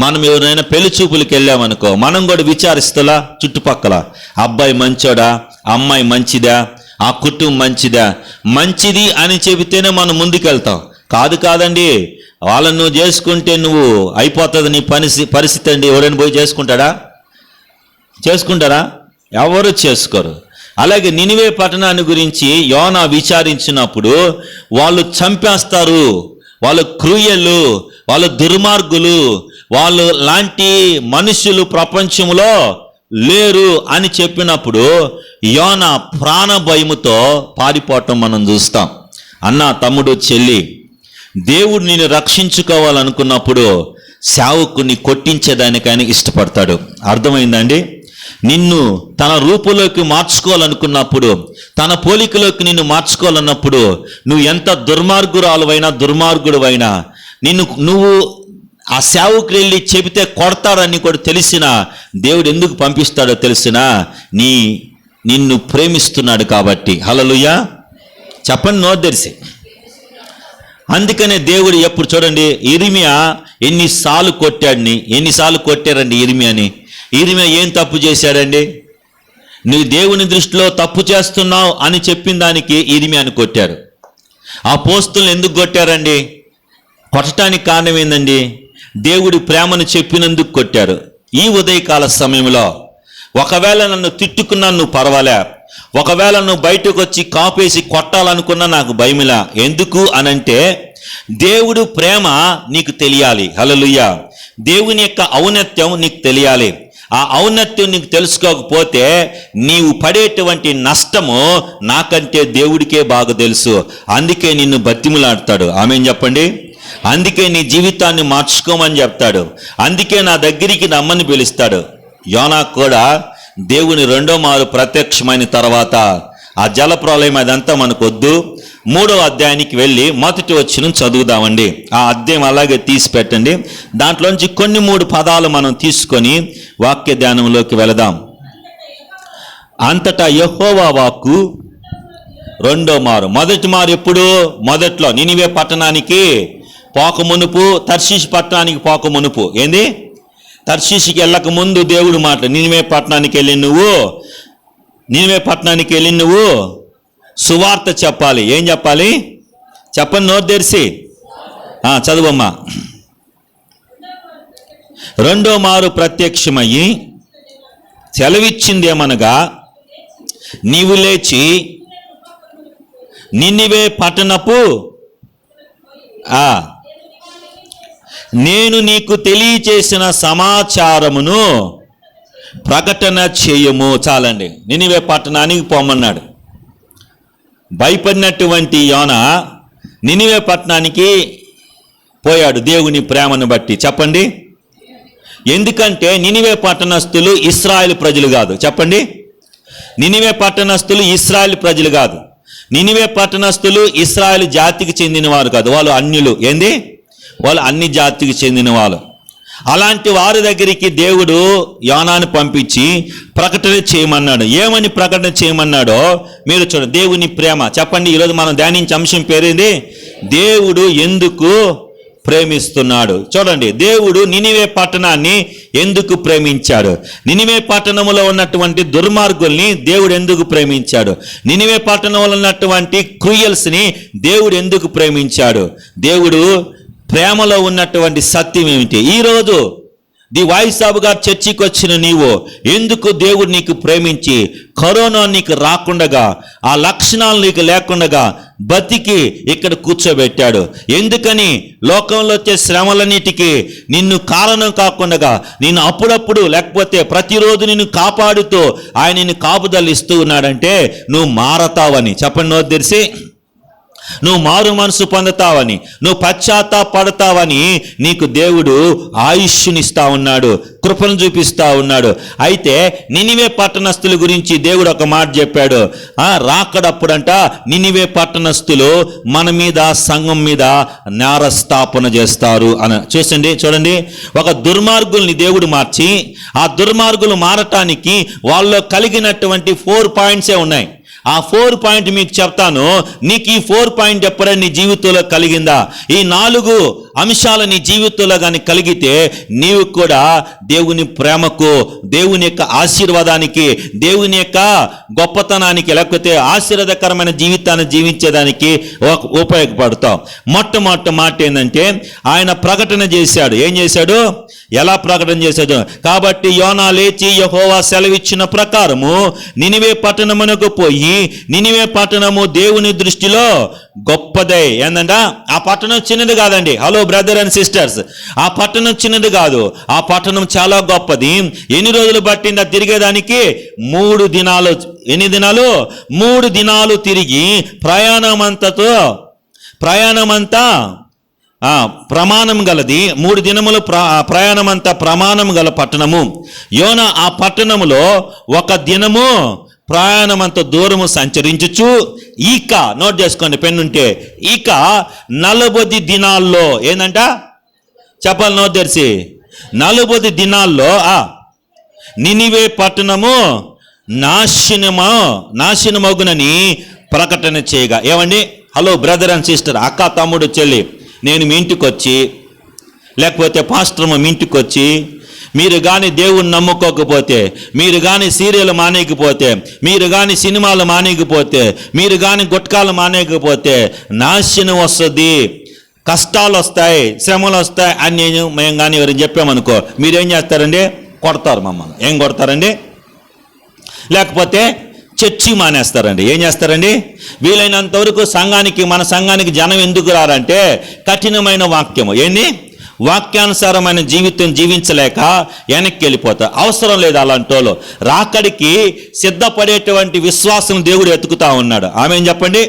మనం ఎవరైనా పెళ్లి చూపులకు వెళ్ళామనుకో, మనం కూడా విచారిస్తలా చుట్టుపక్కల, అబ్బాయి మంచోడా, అమ్మాయి మంచిదా, ఆ కుటుంబం మంచిదా? మంచిది అని చెబితేనే మనం ముందుకెళ్తాం. కాదండి, వాళ్ళని నువ్వు చేసుకుంటే నువ్వు అయిపోతుంది నీ పరిస్థితి అండి. ఎవరైనా పోయి చేసుకుంటారా? ఎవరు చేసుకోరు. అలాగే నినివే పట్టణాన్ని గురించి యోనా విచారించినప్పుడు వాళ్ళు చంపేస్తారు, వాళ్ళు క్రూయలు, వాళ్ళు దుర్మార్గులు, వాళ్ళు లాంటి మనుషులు ప్రపంచంలో లేరు అని చెప్పినప్పుడు యోనా ప్రాణ భయముతో పారిపోవటం మనం చూస్తాం. అన్న, తమ్ముడు, చెల్లి, దేవుడు నిన్ను రక్షించుకోవాలనుకున్నప్పుడు సేవకుని కొట్టించేదానికైనా ఇష్టపడతాడు. అర్థమైందండి? నిన్ను తన రూపులోకి మార్చుకోవాలనుకున్నప్పుడు, తన పోలికలోకి నిన్ను మార్చుకోవాలన్నప్పుడు, నువ్వు ఎంత దుర్మార్గుడువైనా నువ్వు ఆ సేవకు వెళ్ళి చెబితే కొడతారని కూడా తెలిసినా దేవుడు ఎందుకు పంపిస్తాడో తెలిసినా నిన్ను ప్రేమిస్తున్నాడు కాబట్టి. హల్లెలూయా. చెప్పండి, నోరు తెరిసి. అందుకనే దేవుడు ఎప్పుడు చూడండి, ఇర్మియా ఎన్నిసార్లు కొట్టారండి ఇర్మియాని. ఇర్మియా ఏం తప్పు చేశాడండి? నువ్వు దేవుని దృష్టిలో తప్పు చేస్తున్నావు అని చెప్పిన దానికి ఇర్మియాని కొట్టారు. ఆ పోస్తులను ఎందుకు కొట్టారండి? కొట్టడానికి కారణం ఏందండి? దేవుడి ప్రేమను చెప్పినందుకు కొట్టారు. ఈ ఉదయకాల సమయంలో ఒకవేళ నన్ను తిట్టుకున్నా నువ్వు పర్వాలే, ఒకవేళ నువ్వు బయటకు వచ్చి కాపేసి కొట్టాలనుకున్నా నాకు భయమిలా. ఎందుకు అనంటే దేవుడు ప్రేమ నీకు తెలియాలి. హల్లెలూయా. దేవుని యొక్క ఔన్నత్యం నీకు తెలియాలి. ఆ ఔన్నత్యం నీకు తెలుసుకోకపోతే నీవు పడేటువంటి నష్టము నాకంటే దేవుడికే బాగా తెలుసు. అందుకే నిన్ను బతిమిలాడతాడు. ఆమేన్ చెప్పండి. అందుకే నీ జీవితాన్ని మార్చుకోమని చెప్తాడు. అందుకే నా దగ్గరికి రమ్మని పిలుస్తాడు. యోనా కూడా దేవుని రెండో మారు ప్రత్యక్షమైన తర్వాత ఆ జలప్రలయం అదంతా మనకు వద్దు. 3వ అధ్యాయానికి వెళ్ళి మొదటి వచనం చదువుదామండి. ఆ అధ్యాయం అలాగే తీసి పెట్టండి. దాంట్లోంచి కొన్ని 3 పదాలు మనం తీసుకొని వాక్య ధ్యానంలోకి వెళదాం. అంతటా యెహోవా వాక్కు రెండో మారు. మొదటి మారు ఎప్పుడు? మొదట్లో నినివే పట్టణానికి పోక మునుపు, తర్షీషు పట్టణానికి పోక మునుపు. ఏంది? తర్షీషుకి వెళ్ళక ముందు దేవుడు మాట, నినివే పట్టణానికి వెళ్ళి నువ్వు సువార్త చెప్పాలి. ఏం చెప్పాలి? చెప్పండి, నోరు తెరిసి. చదువమ్మా. రెండో మారు ప్రత్యక్షమయ్యి సెలవిచ్చిందేమనగా, నీవు లేచి నినివే పట్టణపు నేను నీకు తెలియచేసిన సమాచారమును ప్రకటన చేయము. చాలండి. నినివే పట్టణానికి పోమన్నాడు. భయపడినటువంటి యోనా నినివే పట్టణానికి పోయాడు దేవుని ప్రేమను బట్టి. చెప్పండి. ఎందుకంటే నినివే పట్టణస్థులు ఇశ్రాయేలు ప్రజలు కాదు. చెప్పండి. నినివే పట్టణస్థులు ఇశ్రాయేలు ప్రజలు కాదు. నినివే పట్టణస్థులు ఇశ్రాయేలు జాతికి చెందిన వారు కాదు. వాళ్ళు అన్యులు. ఏంది? వాళ్ళు అన్ని జాతికి చెందిన వాళ్ళు. అలాంటి వారి దగ్గరికి దేవుడు యోనాను పంపించి ప్రకటన చేయమన్నాడు. ఏమని ప్రకటన చేయమన్నాడో మీరు చూడండి. దేవుని ప్రేమ. చెప్పండి. ఈరోజు మనం ధ్యానించే అంశం పేరేంది? దేవుడు ఎందుకు ప్రేమిస్తున్నాడు. చూడండి, దేవుడు నినివే పట్టణాన్ని ఎందుకు ప్రేమించాడు? నినివే పట్టణంలో ఉన్నటువంటి దుర్మార్గుల్ని దేవుడు ఎందుకు ప్రేమించాడు? నినివే పట్టణంలో ఉన్నటువంటి క్రూయల్స్ని దేవుడు ఎందుకు ప్రేమించాడు? దేవుడు ప్రేమలో ఉన్నటువంటి సత్యం ఏమిటి? ఈరోజు ది వాయిస్ ఆఫ్ గాడ్ చర్చికి వచ్చిన నీవు ఎందుకు దేవుడు నీకు ప్రేమించి కరోనా నీకు రాకుండగా, ఆ లక్షణాలు నీకు లేకుండగా బతికి ఇక్కడ కూర్చోబెట్టాడు? ఎందుకని? లోకంలో వచ్చే శ్రమలన్నిటికీ నిన్ను కారణం కాకుండా నిన్ను అప్పుడప్పుడు లేకపోతే ప్రతిరోజు నిన్ను కాపాడుతూ ఆయన నిన్ను కాపుదలు ఇస్తూ ఉన్నాడంటే నువ్వు మారతావని. చెప్పండి, నోరు తెరిసి. నువ్వు మారు మనసు పొందుతావని, నువ్వు పశ్చాత్తాపడతావని నీకు దేవుడు ఆయుష్నిస్తా ఉన్నాడు, కృపను చూపిస్తా ఉన్నాడు. అయితే నినివే పట్టణస్థుల గురించి దేవుడు ఒక మాట చెప్పాడు. రాకడప్పుడంట నినివే పట్టణస్థులు మన మీద, సంఘం మీద నేరస్థాపన చేస్తారు అని. చూడండి, ఒక దుర్మార్గుల్ని దేవుడు మార్చి ఆ దుర్మార్గులు మారటానికి వాళ్ళలో కలిగినటువంటి 4 పాయింట్సే ఉన్నాయి. ఆ 4 పాయింట్ మీకు చెప్తాను. నీకు ఈ 4 పాయింట్ ఎప్పుడైనా నీ జీవితంలో కలిగిందా? ఈ 4 అంశాలు నీ జీవితంలో కానీ కలిగితే నీవు కూడా దేవుని ప్రేమకు, దేవుని యొక్క ఆశీర్వాదానికి, దేవుని యొక్క గొప్పతనానికి, లేకపోతే ఆశీర్వాదకరమైన జీవితాన్ని జీవించేదానికి ఉపయోగపడతావు. మొట్టమొదటి మాట ఏంటంటే ఆయన ప్రకటన చేశాడు. ఏం చేశాడు? ఎలా ప్రకటన చేశాడు? కాబట్టి యోనా లేచి యెహోవా సెలవిచ్చిన ప్రకారము నినివే పట్టణమునకు పోయి, నినివే పట్టణము దేవుని దృష్టిలో గొప్పదే. ఏందంట? ఆ పట్టణం చిన్నది కాదండి. హలో బ్రదర్ అండ్ సిస్టర్స్, ఆ పట్టణం చిన్నది కాదు. ఆ పట్టణం చాలా గొప్పది. ఎన్ని రోజులు పట్టిందా తిరిగేదానికి? 3 దినాలు. ఎన్ని దినాలు? 3 దినాలు తిరిగి ప్రయాణమంతా ప్రమాణం గలది. 3 దినములు ప్రయాణమంతా ప్రమాణం గల పట్టణము. యోనా ఆ పట్టణములో 1 దినము ప్రయాణమంత దూరము సంచరించుచు ఇక, నోట్ చేసుకోండి పెన్నుంటే, ఇక 40 దినాల్లో ఏందంట? చెప్పాలి, నోట్ తెరిసి. 40 దినాల్లో నినివే పట్టణము నాశనమగునని ప్రకటన చేయగా. ఏమండి, హలో బ్రదర్ అండ్ సిస్టర్, అక్క తమ్ముడు చెల్లి, నేను మీ ఇంటికి వచ్చి, లేకపోతే పాస్టర్ మీ ఇంటికి వచ్చి, మీరు కానీ దేవుణ్ణి నమ్ముకోకపోతే, మీరు కానీ సీరియల్ మానేయకపోతే, మీరు కానీ సినిమాలు మానేయకపోతే, మీరు కానీ గుట్కాలు మానేయకపోతే నాశనం వస్తుంది, కష్టాలు వస్తాయి, శ్రమలు వస్తాయి అని మేము కానీ ఎవరైనా చెప్పామనుకో, మీరేం చేస్తారండి? కొడతారు మమ్మల్ని. ఏం కొడతారండి? లేకపోతే చర్చి మానేస్తారండి. ఏం చేస్తారండి? వీలైనంత వరకు మన సంఘానికి జనం ఎందుకు రారంటే కఠినమైన వాక్యము, ఏంది, వాక్యానుసారమైన జీవితం జీవించలేక వెనక్కి వెళ్ళిపోతారు. అవసరం లేదు అలాంటి వాళ్ళు. రాకడికి సిద్ధపడేటువంటి విశ్వాసం దేవుడు ఎత్తుకుతా ఉన్నాడు. ఆమెం చెప్పండి,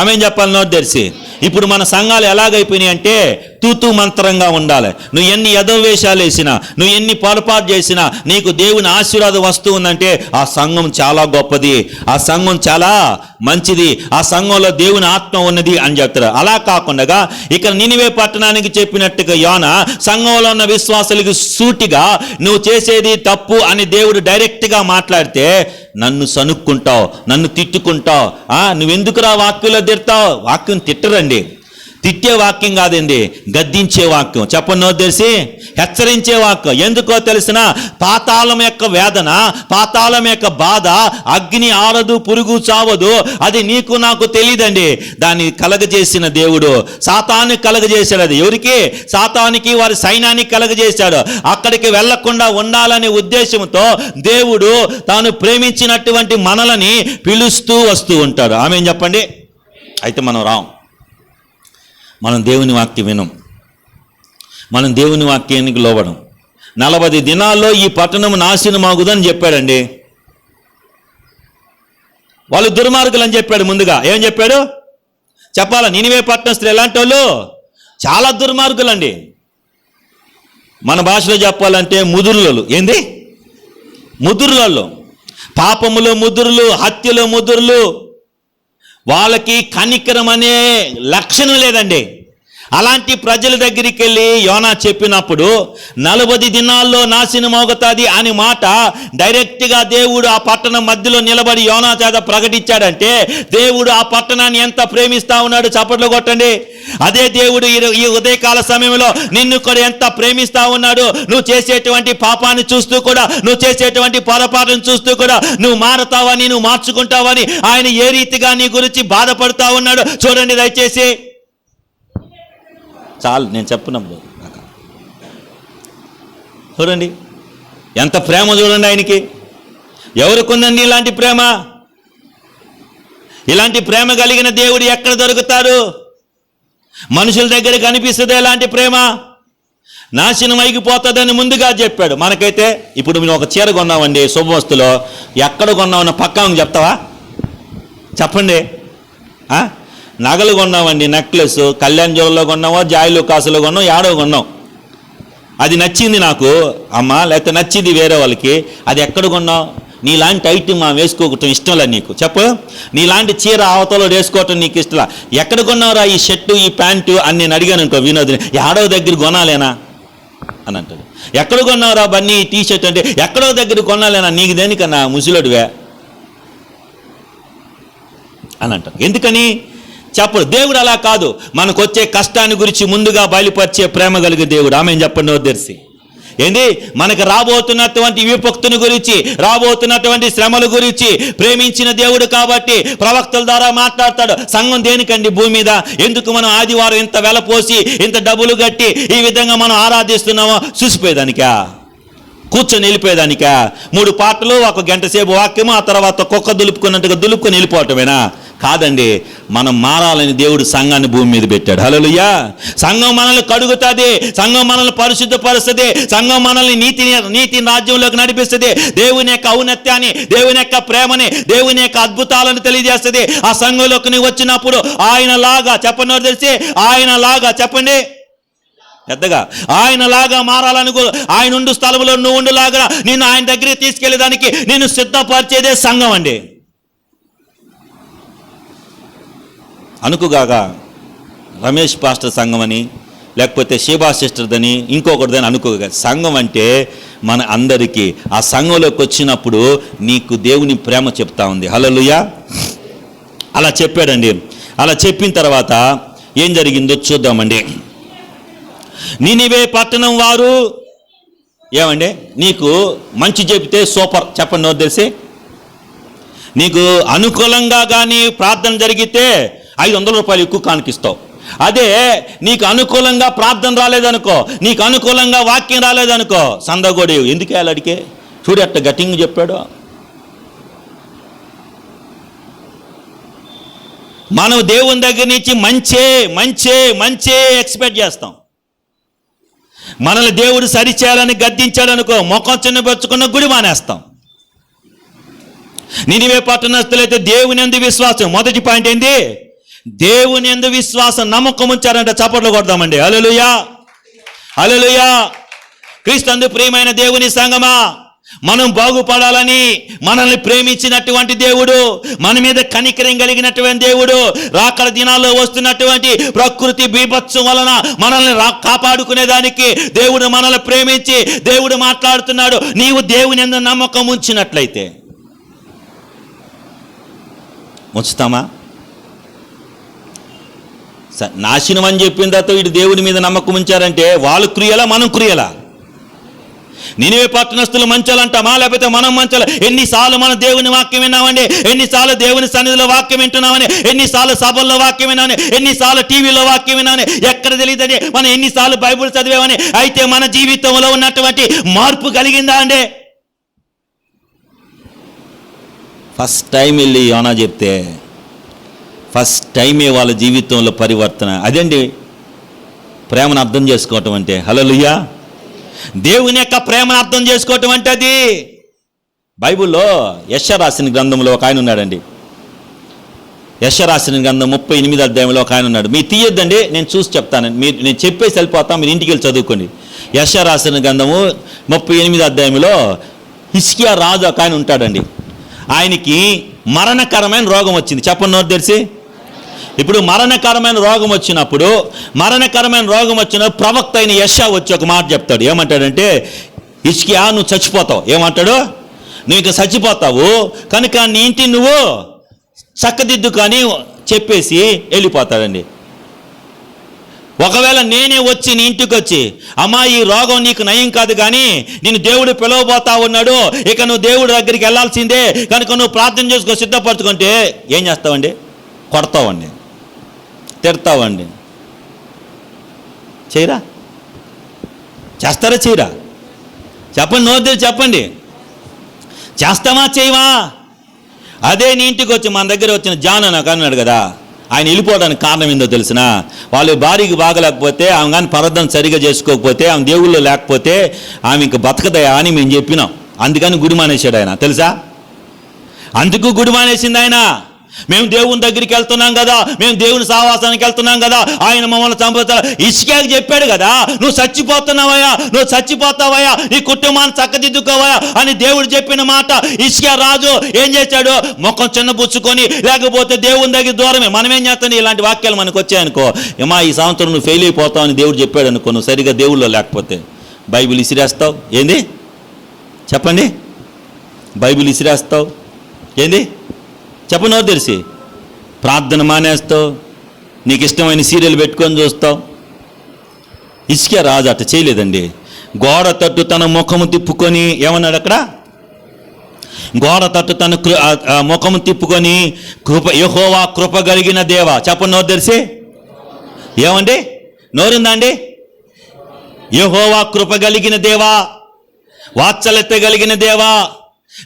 ఆమెం చెప్పాలి నోట్ తెరిచి. ఇప్పుడు మన సంఘాలు ఎలాగైపోయినాయి అంటే తూతూ మంత్రంగా ఉండాలి. నువ్వు ఎన్ని యదవేషాలు వేసినా, నువ్వు ఎన్ని పొరపాటు చేసినా, నీకు దేవుని ఆశీర్వాదం వస్తూ ఉందంటే ఆ సంఘం చాలా గొప్పది, ఆ సంఘం చాలా మంచిది, ఆ సంఘంలో దేవుని ఆత్మ ఉన్నది అని చెప్తారు. అలా కాకుండా ఇక్కడ నినివే పట్టణానికి చెప్పినట్టుగా యోన సంఘంలో ఉన్న విశ్వాసులకు సూటిగా నువ్వు చేసేది తప్పు అని దేవుడు డైరెక్ట్గా మాట్లాడితే నన్ను సనుక్కుంటావు, నన్ను తిట్టుకుంటావు, నువ్వెందుకురా వాక్యంలో తిడతావు? వాక్యం తిట్టరండి, తిట్టే వాక్యం కాదండి, గద్దించే వాక్యం. చెప్పనో తెలిసి హెచ్చరించే వాక్యం. ఎందుకో తెలిసిన, పాతాళం యొక్క వేదన, పాతాళం యొక్క బాధ, అగ్ని ఆరదు, పురుగు చావదు, అది నీకు నాకు తెలియదండి. దాన్ని కలగజేసిన దేవుడు సాతాను కలగజేశాడు. అది ఎవరికి? సాతానికి, వారి సైన్యానికి కలగజేశాడు. అక్కడికి వెళ్లకుండా ఉండాలనే ఉద్దేశంతో దేవుడు తాను ప్రేమించినటువంటి మనలని పిలుస్తూ వస్తూ ఉంటాడు. ఆమేన్ చెప్పండి. అయితే మనం రాం, మనం దేవుని వాక్యం వినం, మనం దేవుని వాక్యానికి లోబడం. 40 దినాల్లో ఈ పట్టణం నాశనమాగుదని చెప్పాడండి. వాళ్ళు దుర్మార్గులు అని చెప్పాడు. ముందుగా ఏం చెప్పాడు చెప్పాలా? నినివే పట్టణస్తులు ఎలాంటి వాళ్ళు? చాలా దుర్మార్గులండి. మన భాషలో చెప్పాలంటే ముదురులు. ఏంది? ముదురులలో, పాపములో ముదురులు, హత్యలో ముదురులు. వాళ్ళకి కనికరం అనే లక్షణం లేదండి. అలాంటి ప్రజల దగ్గరికి వెళ్ళి యోనా చెప్పినప్పుడు 40 దినాల్లో నాశనం అవుతుంది అని మాట డైరెక్ట్గా దేవుడు ఆ పట్టణం మధ్యలో నిలబడి యోనా చేత ప్రకటించాడంటే దేవుడు ఆ పట్టణాన్ని ఎంత ప్రేమిస్తా ఉన్నాడు. చప్పట్లు కొట్టండి. అదే దేవుడు ఈ ఉదయకాల సమయంలో నిన్ను కూడా ఎంత ప్రేమిస్తా ఉన్నాడు. నువ్వు చేసేటువంటి పాపాన్ని చూస్తూ కూడా, నువ్వు చేసేటువంటి పొరపాటును చూస్తూ కూడా నువ్వు మారతావని, నువ్వు మార్చుకుంటావని ఆయన ఏ రీతిగా నీ గురించి బాధపడుతూ ఉన్నాడు చూడండి దయచేసి. చాలు, నేను చెప్పున్నాను చూడండి ఎంత ప్రేమ చూడండి ఆయనకి. ఎవరికి ఉందండి ఇలాంటి ప్రేమ? ఇలాంటి ప్రేమ కలిగిన దేవుడు ఎక్కడ దొరుకుతాడు? మనుషుల దగ్గర కనిపిస్తుంది ఎలాంటి ప్రేమ? నాశనం అయిపోతుందని ముందుగా చెప్పాడు. మనకైతే ఇప్పుడు మేము ఒక చీర కొన్నామండి శుభవస్తులో, ఎక్కడ కొన్నామన్న పక్కా చెప్తావా? చెప్పండి. నగలు కొన్నామండి, నెక్లెస్ కళ్యాణ్ జ్యువెల్లో కొన్నామో, జాయిలు కాసులో కొన్నాం, యాడో కొన్నాం. అది నచ్చింది నాకు అమ్మ, లేకపోతే నచ్చింది వేరే వాళ్ళకి. అది ఎక్కడ కొన్నావు? నీలాంటి ఐటమ్ మా వేసుకోవటం ఇష్టంలా నీకు? చెప్పు. నీలాంటి చీర అవతలో వేసుకోవటం నీకు ఇష్టంలా? ఎక్కడ కొన్నావురా ఈ షర్టు, ఈ ప్యాంటు అని నేను అడిగాను అనుకో, వినోద్ని, యాడో దగ్గర కొనాలేనా అని అంటాడు. ఎక్కడ కొన్నావురా బన్నీ టీ షర్ట్ అంటే, ఎక్కడో దగ్గర కొనాలేనా? నీకు దేనికన్నా ముసలోడివే అని అంటాడు. ఎందుకని చెప్పడు. దేవుడు అలా కాదు. మనకు వచ్చే కష్టాన్ని గురించి ముందుగా బయలుపరిచే ప్రేమ కలిగే దేవుడు. ఆమె చెప్పండి తెలిసి. ఏంది? మనకు రాబోతున్నటువంటి విపత్తుని గురించి, రాబోతున్నటువంటి శ్రమల గురించి ప్రేమించిన దేవుడు కాబట్టి ప్రవక్తల ద్వారా మాట్లాడతాడు. సంఘం దేనికండి భూమి మీద? ఎందుకు మనం ఆదివారం ఇంత వెల పోసి, ఇంత డబ్బులు కట్టి ఈ విధంగా మనం ఆరాధిస్తున్నామో చూసిపోయేదానికా? కూర్చొని వెళ్ళిపోయేదానికా? 3 పాటలు, 1 గంట సేపు వాక్యము, ఆ తర్వాత కుక్క దులుపుకున్నట్టుగా దులుపుకొని వెళ్ళిపోవటమేనా? కాదండి. మనం మారాలని దేవుడు సంఘాన్ని భూమి మీద పెట్టాడు. హల్లెలూయా. సంఘం మనల్ని కడుగుతుంది, సంఘం మనల్ని పరిశుద్ధపరుస్తుంది, సంఘం మనల్ని నీతి రాజ్యంలోకి నడిపిస్తుంది. దేవుని యొక్క ఔన్నత్యాన్ని, దేవుని యొక్క ప్రేమని, దేవుని యొక్క అద్భుతాలను తెలియజేస్తుంది. ఆ సంఘంలోకి నువ్వు వచ్చినప్పుడు ఆయనలాగా, చెప్పండి తెలిసి, ఆయనలాగా చెప్పండి పెద్దగా, ఆయనలాగా మారాలనుకో. ఆయన ఉండు స్థలంలో నువ్వు ఉండులాగా నిన్ను ఆయన దగ్గరికి తీసుకెళ్లేదానికి నిన్ను సిద్ధపరిచేదే సంఘం అండి. అనుకుగాక రమేష్ పాస్టర్ సంఘం అని, లేకపోతే శిబా సిస్టర్దని, ఇంకొకటిదని అనుకోగా. సంఘం అంటే మన అందరికీ. ఆ సంఘంలోకి వచ్చినప్పుడు నీకు దేవుని ప్రేమ చెప్తా ఉంది. హల్లెలూయా. అలా చెప్పాడండి. అలా చెప్పిన తర్వాత ఏం జరిగిందో చూద్దామండి. నినివే పట్టణం వారు ఏమండి, నీకు మంచి చెబితే సూపర్, చెప్పండి నోరు తెలిసి. నీకు అనుకూలంగా కానీ ప్రార్థన జరిగితే 500 రూపాయలు ఎక్కువ కానికిస్తావు. అదే నీకు అనుకూలంగా ప్రార్థన రాలేదనుకో, నీకు అనుకూలంగా వాక్యం రాలేదనుకో, సందగోడి ఎందుకే అడిగే. చూడు అట్ట గట్టింగ్ చెప్పాడు. మనం దేవుని దగ్గర నుంచి మంచే మంచే మంచే ఎక్స్పెక్ట్ చేస్తాం. మనల్ని దేవుడు సరిచేయాలని గద్దించాడనుకో, ముఖం చిన్నపరుచుకున్న గుడి మానేస్తాం. నినివే పట్టణస్థులైతే దేవుని యందు విశ్వాసం. మొదటి పాయింట్ ఏంది? దేవుని యందు విశ్వాసం, నమ్మకం ఉంచారంట. చప్పట్లు కొడదామండి. హల్లెలూయా, హల్లెలూయా. క్రీస్తు ప్రియమైన దేవుని సంగమా, మనం బాగుపడాలని మనల్ని ప్రేమించినటువంటి దేవుడు, మన మీద కనికరం కలిగినటువంటి దేవుడు, రాకడ దినాల్లో వస్తున్నటువంటి ప్రకృతి బీభత్సం వలన మనల్ని కాపాడుకునేదానికి దేవుడు మనల్ని ప్రేమించి దేవుడు మాట్లాడుతున్నాడు. నీవు దేవుని యందు నమ్మకం ఉంచినట్లయితే ఉంచుతామా? నాశనం అని చెప్పిన తర్వాత వీడు దేవుని మీద నమ్మకం ఉంచారంటే వాళ్ళు క్రియలా, మనం క్రియలా? నినివే పట్టణస్థులు మంచాలంటామా, లేకపోతే మనం మంచాల? ఎన్నిసార్లు మనం దేవుని వాక్యం విన్నామండి, ఎన్నిసార్లు దేవుని సన్నిధిలో వాక్యం వింటున్నామని, ఎన్నిసార్లు సభల్లో వాక్యం విన్నామని, ఎన్నిసార్లు టీవీలో వాక్యం విన్నామని, ఎక్కడ తెలియదండి మనం ఎన్నిసార్లు బైబుల్ చదివామని. అయితే మన జీవితంలో ఉన్నటువంటి మార్పు కలిగిందా అండి? ఫస్ట్ టైం వెళ్ళి యోనా చెప్తే ఫస్ట్ టైమే వాళ్ళ జీవితంలో పరివర్తన. అదండి ప్రేమను అర్థం చేసుకోవటం అంటే. హల్లెలూయా. దేవుని యొక్క ప్రేమను అర్థం చేసుకోవటం అంటే అది. బైబిల్లో యెషయా రాసిన గ్రంథంలో ఒక ఆయన ఉన్నాడండి. యెషయా రాసిన గ్రంథం 38వ అధ్యాయంలో ఒక ఆయన ఉన్నాడు. మీరు తీయొద్దండి, నేను చూసి చెప్తాను. నేను చెప్పేసి వెళ్ళిపోతాను, మీరు ఇంటికి వెళ్ళి చదువుకోండి. యెషయా రాసిన గ్రంథము 38వ అధ్యాయంలో హిజ్కియా రాజు ఒక ఆయన ఉంటాడండి. ఆయనకి మరణకరమైన రోగం వచ్చింది. చెప్పండి నోరు తెరిచి. ఇప్పుడు మరణకరమైన రోగం వచ్చినప్పుడు ప్రవక్త అయిన యెషయా వచ్చి ఒక మాట చెప్తాడు. ఏమంటాడంటే, హిజ్కియా నువ్వు చచ్చిపోతావు. ఏమంటాడు? నువ్వు ఇక చచ్చిపోతావు కనుక నీ ఇంటిని నువ్వు చక్కదిద్దు కానీ చెప్పేసి వెళ్ళిపోతాడండి. ఒకవేళ నేనే వచ్చి నీ ఇంటికి వచ్చి, అమ్మా ఈ రోగం నీకు నయం కాదు కానీ నేను దేవుడు పిలవబోతా ఉన్నాడు, ఇక నువ్వు దేవుడి దగ్గరికి వెళ్ళాల్సిందే కనుక నువ్వు ప్రార్థన చేసుకో సిద్ధపరచుకుంటే ఏం చేస్తావండి? కొడతావండి, తిడతావండి. చేయరా? చేస్తారా చేయరా? చెప్పండి, నోరు చెప్పండి. చేస్తామా చేయవా? అదే నీ ఇంటికి వచ్చి మన దగ్గర వచ్చిన జాన్ అని అన్నాడు కదా, ఆయన వెళ్ళిపోవడానికి కారణం ఏందో తెలిసిన? వాళ్ళు భార్యకి బాగలేకపోతే, ఆమె కానీ ప్రార్థన సరిగా చేసుకోకపోతే, ఆమె దేవుళ్ళు లేకపోతే ఆమె ఇంక బతకదయా అని మేము చెప్పినాం. అందుకని గుడి మానేశాడు ఆయన, తెలుసా? అందుకు గుడి మానేసింది ఆయన. మేము దేవుని దగ్గరికి వెళ్తున్నాం కదా, మేము దేవుని సహవాసానికి వెళ్తున్నాం కదా, ఆయన మమ్మల్ని చంపుతాడు. హిజ్కియాకి చెప్పాడు కదా, నువ్వు చచ్చిపోతున్నావయ్యా, నువ్వు చచ్చిపోతావయ్యా, నీ కుటుంబాన్ని చక్కదిద్దుకోవయ్యా అని దేవుడు చెప్పిన మాట హిజ్కియా రాజు ఏం చేశాడు? ముఖం చిన్నపుచ్చుకొని, లేకపోతే దేవుని దగ్గర దూరమే. మనం ఏం చేస్తాను? ఇలాంటి వాక్యాలు మనకు వచ్చాయనుకో, ఏమా ఈ సంవత్సరం నువ్వు ఫెయిల్ అయిపోతావు అని దేవుడు చెప్పాడు అనుకో, నువ్వు సరిగా దేవుళ్ళో లేకపోతే బైబిల్ ఇసిరేస్తావు. ఏంది చెప్పండి? బైబిల్ ఇసిరేస్తావు. ఏంది చెప్పనో తెలిసి ప్రార్థన మానేస్తావు, నీకు ఇష్టమైన సీరియల్ పెట్టుకొని చూస్తావు. హిజ్కియా రాజు అట్ట చేయలేదండి. గోడ తట్టు తన ముఖము తిప్పుకొని ఏమన్నాడు అక్కడ? గోడ తట్టు తన ముఖము తిప్పుకొని యెహోవా కృప కలిగిన దేవా. చెప్పండి నోరు తెరిసి. ఏమండి నోరుందా అండి? యెహోవా కృప కలిగిన దేవా, వాత్సల్యత కలిగిన దేవా,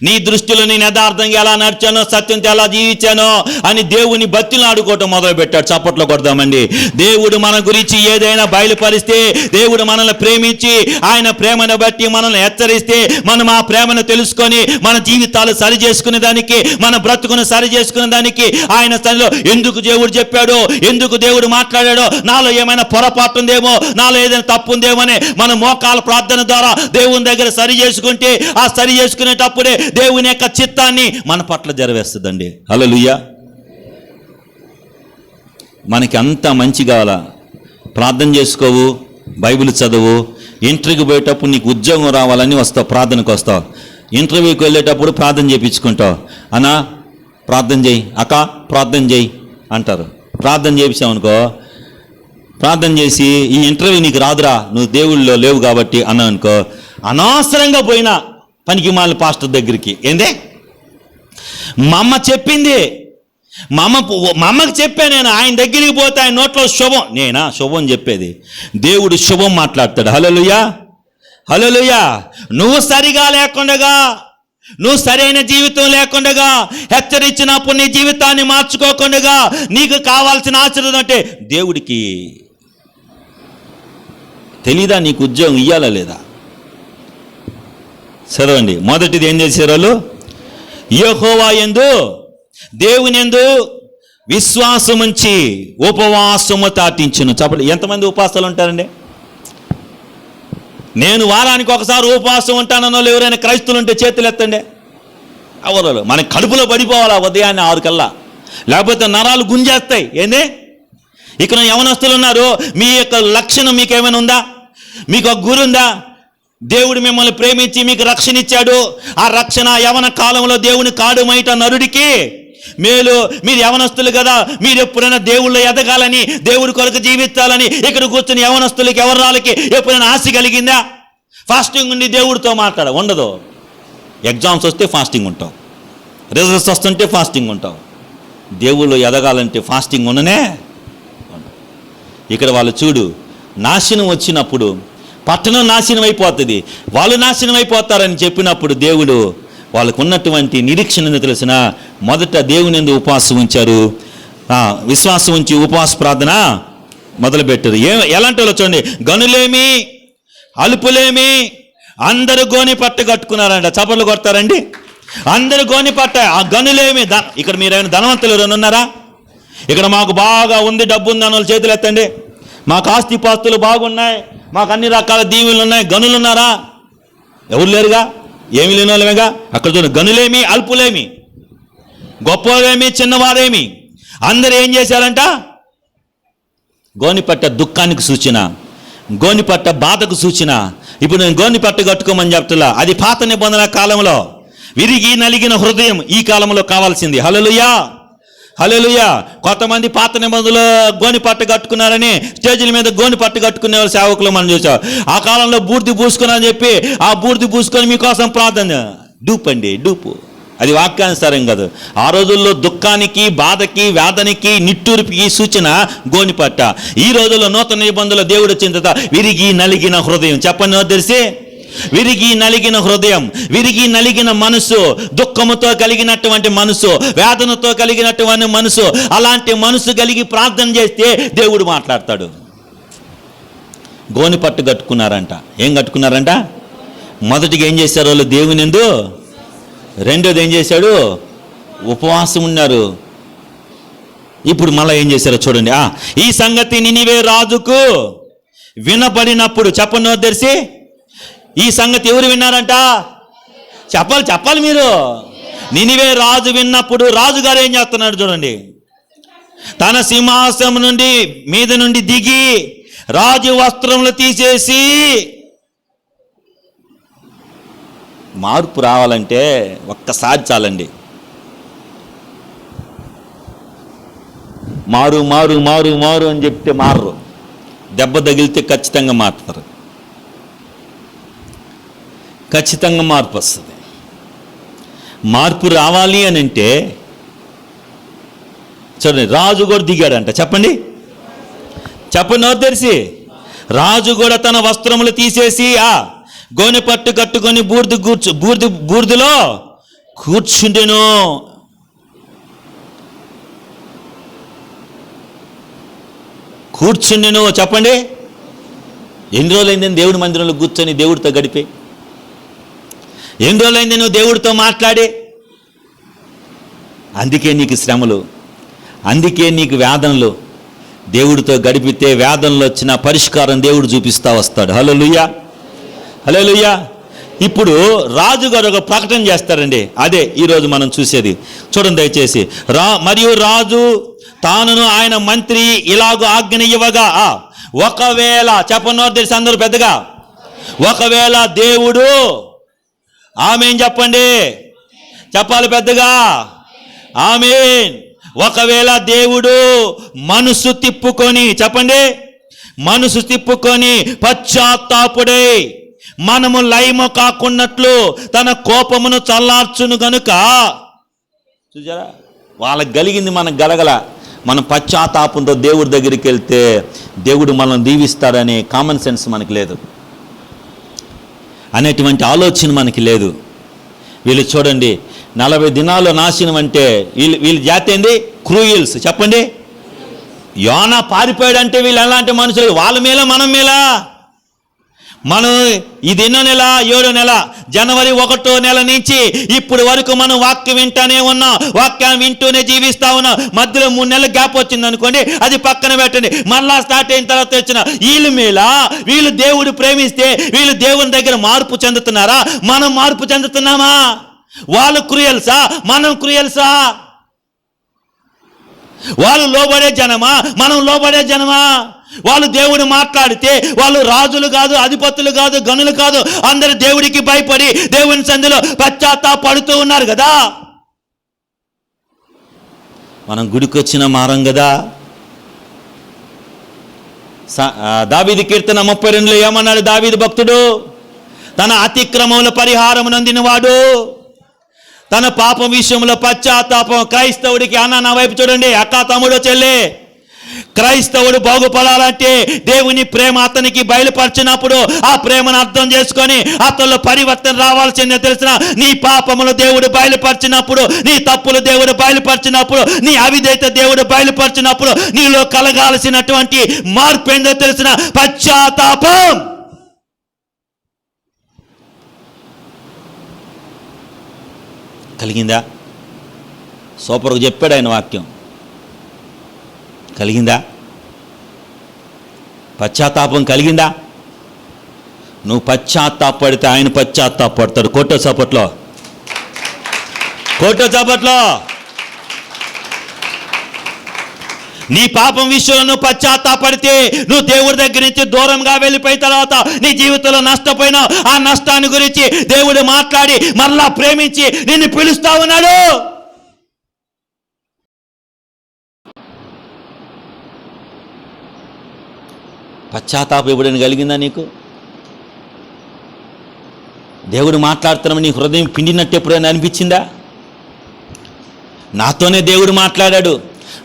నీ దృష్టిలో నేను యథార్థంగా ఎలా నడిచానో, సత్యంతో ఎలా జీవించానో అని దేవుని భక్తిని ఆడుకోవటం మొదలుపెట్టాడు. చప్పట్లో కొడదామండి. దేవుడు మన గురించి ఏదైనా బయలుపరిస్తే, దేవుడు మనల్ని ప్రేమించి ఆయన ప్రేమను బట్టి మనల్ని హెచ్చరిస్తే, మనం ఆ ప్రేమను తెలుసుకొని మన జీవితాలు సరి చేసుకునే దానికి, మన బ్రతుకును సరి చేసుకునే దానికి ఆయన సరిలో ఎందుకు దేవుడు చెప్పాడో, ఎందుకు దేవుడు మాట్లాడాడో, నాలో ఏమైనా పొరపాటు ఉందేమో, నాలో ఏదైనా తప్పు ఉందేమో అని మన మోకాల ప్రార్థన ద్వారా దేవుని దగ్గర సరి చేసుకుంటే, ఆ సరి చేసుకునేటప్పుడే దేవుని యొక్క చిత్తాన్ని మన పట్ల జరవేస్తుందండి. హల్లెలూయా. మనకి అంత మంచి కావాలా? ప్రార్థన చేసుకోవు, బైబిల్ చదువు, ఇంటర్వ్యూకి పోయేటప్పుడు నీకు ఉద్యోగం రావాలని వస్తావు, ప్రార్థనకు వస్తావు. ఇంటర్వ్యూకి వెళ్ళేటప్పుడు ప్రార్థన చేయించుకుంటావు. అన్నా ప్రార్థన చేయి అక్క, ప్రార్థన చేయి అంటారు. ప్రార్థన చేయించామనుకో, ప్రార్థన చేసి ఈ ఇంటర్వ్యూ నీకు రాదురా, నువ్వు దేవుళ్ళలో లేవు కాబట్టి అన్నావు అనుకో, అనవసరంగా పోయినా పనికి మాలిన పాస్టర్ దగ్గరికి. ఏందే మా అమ్మ చెప్పింది, మా అమ్మకి చెప్పా నేను, ఆయన దగ్గరికి పోతే ఆయన నోట్లో శుభం. నేనా శుభం చెప్పేది? దేవుడు శుభం మాట్లాడతాడు. హల్లెలూయా, హల్లెలూయా. నువ్వు సరిగా లేకుండగా, నువ్వు సరైన జీవితం లేకుండగా, హెచ్చరించినప్పుడు నీ జీవితాన్ని మార్చుకోకుండా నీకు కావాల్సిన ఆశీర్వాదం అంటే దేవుడికి తెలీదా? నీకు ఉద్యోగం ఇయ్యాలా లేదా? చదవండి. మొదటిది ఏం చేశారు వాళ్ళు? యెహోవా యందు, దేవుని యందు విశ్వాసముంచి ఉపవాసము చాటించును. చెప్పండి, ఎంతమంది ఉపవాసాలు ఉంటారండి? నేను వారానికి ఒకసారి ఉపవాసం ఉంటానన్న వాళ్ళు ఎవరైనా క్రైస్తవులు ఉంటే చేతులు ఎత్తండి. ఎవరు? మన కడుపులో పడిపోవాలా ఉదయాన్నే 6 కల్లా, లేకపోతే నరాలు గుంజేస్తాయి. ఏంది? ఇక్కడ యవనస్తులు ఉన్నారు, మీ యొక్క లక్షణం మీకేమైనా ఉందా? మీకు ఒక గురి ఉందా? దేవుడు మిమ్మల్ని ప్రేమించి మీకు రక్షణ ఇచ్చాడు. ఆ రక్షణ యవన కాలంలో దేవుని కాడు మైట నరుడికి మేలు. మీరు యవనస్తులు కదా, మీరు ఎప్పుడైనా దేవుళ్ళు ఎదగాలని, దేవుడి కొరకు జీవించాలని ఇక్కడ కూర్చుని యవనస్తులకి ఎవరాళ్ళకి ఎప్పుడైనా ఆశ కలిగిందా? ఫాస్టింగ్ ఉండి దేవుడితో మాట్లాడ ఉండదు. ఎగ్జామ్స్ వస్తే ఫాస్టింగ్ ఉంటావు, రిజల్ట్స్ వస్తుంటే ఫాస్టింగ్ ఉంటావు. దేవుళ్ళు ఎదగాలంటే ఫాస్టింగ్ ఉండనే. ఇక్కడ వాళ్ళు చూడు, నాశనం వచ్చినప్పుడు పట్టణం నాశనం అయిపోతుంది, వాళ్ళు నాశనం అయిపోతారని చెప్పినప్పుడు దేవుడు వాళ్ళకు ఉన్నటువంటి నిరీక్షణ తెలిసిన మొదట దేవుని యందు ఉపవాసం ఉంచారు. విశ్వాసం ఉంచి ఉపవాస ప్రార్థన మొదలుపెట్టారు. ఎలాంటి వాళ్ళు చూడండి, గనులేమి అలుపులేమి అందరూ గోని పట్ట కట్టుకున్నారంట. చపర్లు కొడతారండి. అందరూ గోని పట్ట. ఆ గనులేమి ఇక్కడ మీరేమైనా ధనవంతులు ఎవరైనా ఉన్నారా? ఇక్కడ మాకు బాగా ఉంది, డబ్బు ఉంది అని వాళ్ళు చేతులు ఎత్తండి. మాకు ఆస్తి పాస్తులు బాగున్నాయి, మాకు అన్ని రకాల దీవులు ఉన్నాయి. గనులు ఉన్నారా? ఎవరు లేరుగా, ఏమి లేని వాళ్ళమేగా. అక్కడ చూడండి, గనులేమి అల్పులేమి, గొప్పలేమి చిన్నవారేమి అందరూ ఏం చేశారంట? గోనిపట్ట దుఃఖానికి సూచన, గోనిపట్ట బాధకు సూచన. ఇప్పుడు నేను గోనిపట్ట కట్టుకోమని చెప్తున్నా, అది పాత నిబంధన కాలంలో విరిగి నలిగిన హృదయం ఈ కాలంలో కావాల్సింది. హల్లెలూయా, హల్లెలూయా. కొంతమంది పాత నిబంధనలో గోని పట్ట కట్టుకున్నారని స్టేజీల మీద గోని పట్ట కట్టుకునే వాళ్ళు సేవకులు మనం చూసాం. ఆ కాలంలో బూర్ది పూసుకుని చెప్పి ఆ బూర్ది పూసుకొని మీకోసం ప్రార్థన. డూప్ అండి, డూపు. అది వాక్యానుసారం కాదు. ఆ రోజుల్లో దుఃఖానికి, బాధకి, వేదనకి, నిట్టూర్పుకి సూచన గోనిపట్ట. ఈ రోజుల్లో నూతన నిబంధనలో దేవుడు వచ్చిన తర్వాత విరిగి నలిగిన హృదయం. చెప్పండి తెలిసి, విరిగి నలిగిన హృదయం, విరిగి నలిగిన మనసు, దుఃఖముతో కలిగినటువంటి మనసు, వేదనతో కలిగినటువంటి మనసు, అలాంటి మనసు కలిగి ప్రార్థన చేస్తే దేవుడు మాట్లాడతాడు. గోని పట్టు కట్టుకున్నారంట. ఏం కట్టుకున్నారంట? మొదటిగా ఏం చేశారు వాళ్ళు? దేవుని యందు. రెండోది ఏం చేశాడు? ఉపవాసం ఉన్నారు. ఇప్పుడు మళ్ళీ ఏం చేశారో చూడండి. ఈ సంగతి నినివే రాజుకు వినపడినప్పుడు, చెప్పండి తెరిసి, ఈ సంగతి ఎవరు విన్నారంట? చెప్పాలి మీరు. నినివే రాజు విన్నప్పుడు రాజుగారు ఏం చేస్తున్నాడు చూడండి. తన సింహాసనం నుండి మీద నుండి దిగి రాజు వస్త్రములు తీసేసి, మార్పు రావాలంటే ఒక్కసారి చాలండి. మారు మారు మారు మారు అని చెప్తే మారరు. దెబ్బ తగిలితే ఖచ్చితంగా మారుతారు. ఖచ్చితంగా మార్పు వస్తుంది. మార్పు రావాలి అని అంటే చూడండి, రాజు కూడా దిగాడంట. చెప్పండి తెరిసి, రాజు కూడా తన వస్త్రములు తీసేసి గోనె పట్టు కట్టుకొని బూర్దులో కూర్చుండెను. చెప్పండి, ఎన్ని రోజులైంది దేవుడి మందిరంలో కూర్చొని దేవుడితో గడిపి? ఎన్ని రోజులైంది నువ్వు దేవుడితో మాట్లాడి? అందుకే నీకు శ్రమలు, అందుకే నీకు వేదనలు. దేవుడితో గడిపితే వేదనలు వచ్చిన పరిష్కారం దేవుడు చూపిస్తా వస్తాడు. హల్లెలూయా, హల్లెలూయా. ఇప్పుడు రాజుగారు ఒక ప్రకటన చేస్తారండి. అదే ఈరోజు మనం చూసేది. చూడండి దయచేసి. మరియు రాజు తానును ఆయన మంత్రి ఇలాగూ ఆజ్ఞ ఇవ్వగా, ఒకవేళ, చెప్పనో తెలిసి అందరూ పెద్దగా, ఒకవేళ దేవుడు, ఆమేన్ చెప్పండి, చెప్పాలి పెద్దగా, ఆమేన్. ఒకవేళ దేవుడు మనసు తిప్పుకొని, చెప్పండి, మనసు తిప్పుకొని పశ్చాత్తాపుడై మనము లయము కాకున్నట్లు తన కోపమును చల్లార్చును గనుక, చూసారా, వాళ్ళకి కలిగింది మనకు గలగల. మనం పశ్చాత్తాపంతో దేవుడి దగ్గరికి వెళ్తే దేవుడు మనల్ని దీవిస్తాడనే కామన్ సెన్స్ మనకి లేదు, అనేటువంటి ఆలోచన మనకి లేదు. వీళ్ళు చూడండి, 40 దినాల్లో నాశనం అంటే వీళ్ళ జాతి ఏంది? క్రూయల్స్. చెప్పండి, యోనా పారిపోయాడంటే వీళ్ళు ఎలాంటి మనుషులు? వాళ్ళ మేల మనం మేల. మనం ఇది ఎన్నో నెల? 7వ నెల, జనవరి 1వ నెల నుంచి ఇప్పుడు వరకు మనం వాక్యం వింటానే ఉన్నాం, వాక్యాన్ని వింటూనే జీవిస్తా ఉన్నాం. మధ్యలో 3 నెలల గ్యాప్ వచ్చింది అనుకోండి, అది పక్కన పెట్టండి. మళ్ళా స్టార్ట్ అయిన తర్వాత వచ్చిన వీళ్ళ మీద వీళ్ళు దేవుడు ప్రేమిస్తే వీళ్ళు దేవుని దగ్గర మార్పు చెందుతున్నారా? మనం మార్పు చెందుతున్నామా? వాళ్ళు క్రూయల్సా, మనం క్రూయల్సా? వాళ్ళు లోబడే జనమా, మనం లోబడే జనమా? వాళ్ళు దేవుడు మాట్లాడితే వాళ్ళు రాజులు కాదు, అధిపతులు కాదు, గనులు కాదు, అందరు దేవుడికి భయపడి దేవుని సన్నిధిలో పశ్చాత్తాపడుతూ ఉన్నారు కదా. మనం గుడికి వచ్చిన మారం కదా. దావీదు కీర్తన 32లో ఏమన్నాడు దావీదు భక్తుడు? తన అతిక్రమముల పరిహారం నొందినవాడు, తన పాపం విషయంలో పశ్చాత్తాపం. క్రైస్తవుడికి, అన్న నా వైపు చూడండి, అక్క, తమ్ముడు, చెల్లి, క్రైస్తవుడు బాగుపడాలంటే దేవుని ప్రేమ అతనికి బయలుపరిచినప్పుడు ఆ ప్రేమను అర్థం చేసుకొని అతనిలో పరివర్తన రావాల్సిందే. తెలిసిన నీ పాపములు దేవుడు బయలుపరిచినప్పుడు, నీ తప్పులు దేవుడు బయలుపరిచినప్పుడు, నీ అవిధేయత దేవుడు బయలుపరిచినప్పుడు నీలో కలగాల్సినటువంటి మార్పు ఏందో తెలిసిన పశ్చాత్తాపం. కలిగిందా? సూపర్గా చెప్పాడు ఆయన వాక్యం. కలిగిందా? పశ్చాత్తాపం కలిగిందా? నువ్వు పశ్చాత్తాపడితే ఆయన పశ్చాత్తాపడతాడు. కోటో చప్పట్లో, కోటో చప్పట్లో. నీ పాపం విషయంలో నువ్వు పశ్చాత్తాపడితే నువ్వు దేవుడి దగ్గర నుంచి దూరంగా వెళ్ళిపోయిన తర్వాత నీ జీవితంలో నష్టపోయినా ఆ నష్టాన్ని గురించి దేవుడు మాట్లాడి మరలా ప్రేమించి నిన్ను పిలుస్తా ఉన్నాడు. పశ్చాత్తాపం ఎప్పుడైనా కలిగిందా నీకు? దేవుడు మాట్లాడుతున్నామని నీ హృదయం పిండినట్టు ఎప్పుడైనా అనిపించిందా? నాతోనే దేవుడు మాట్లాడాడు,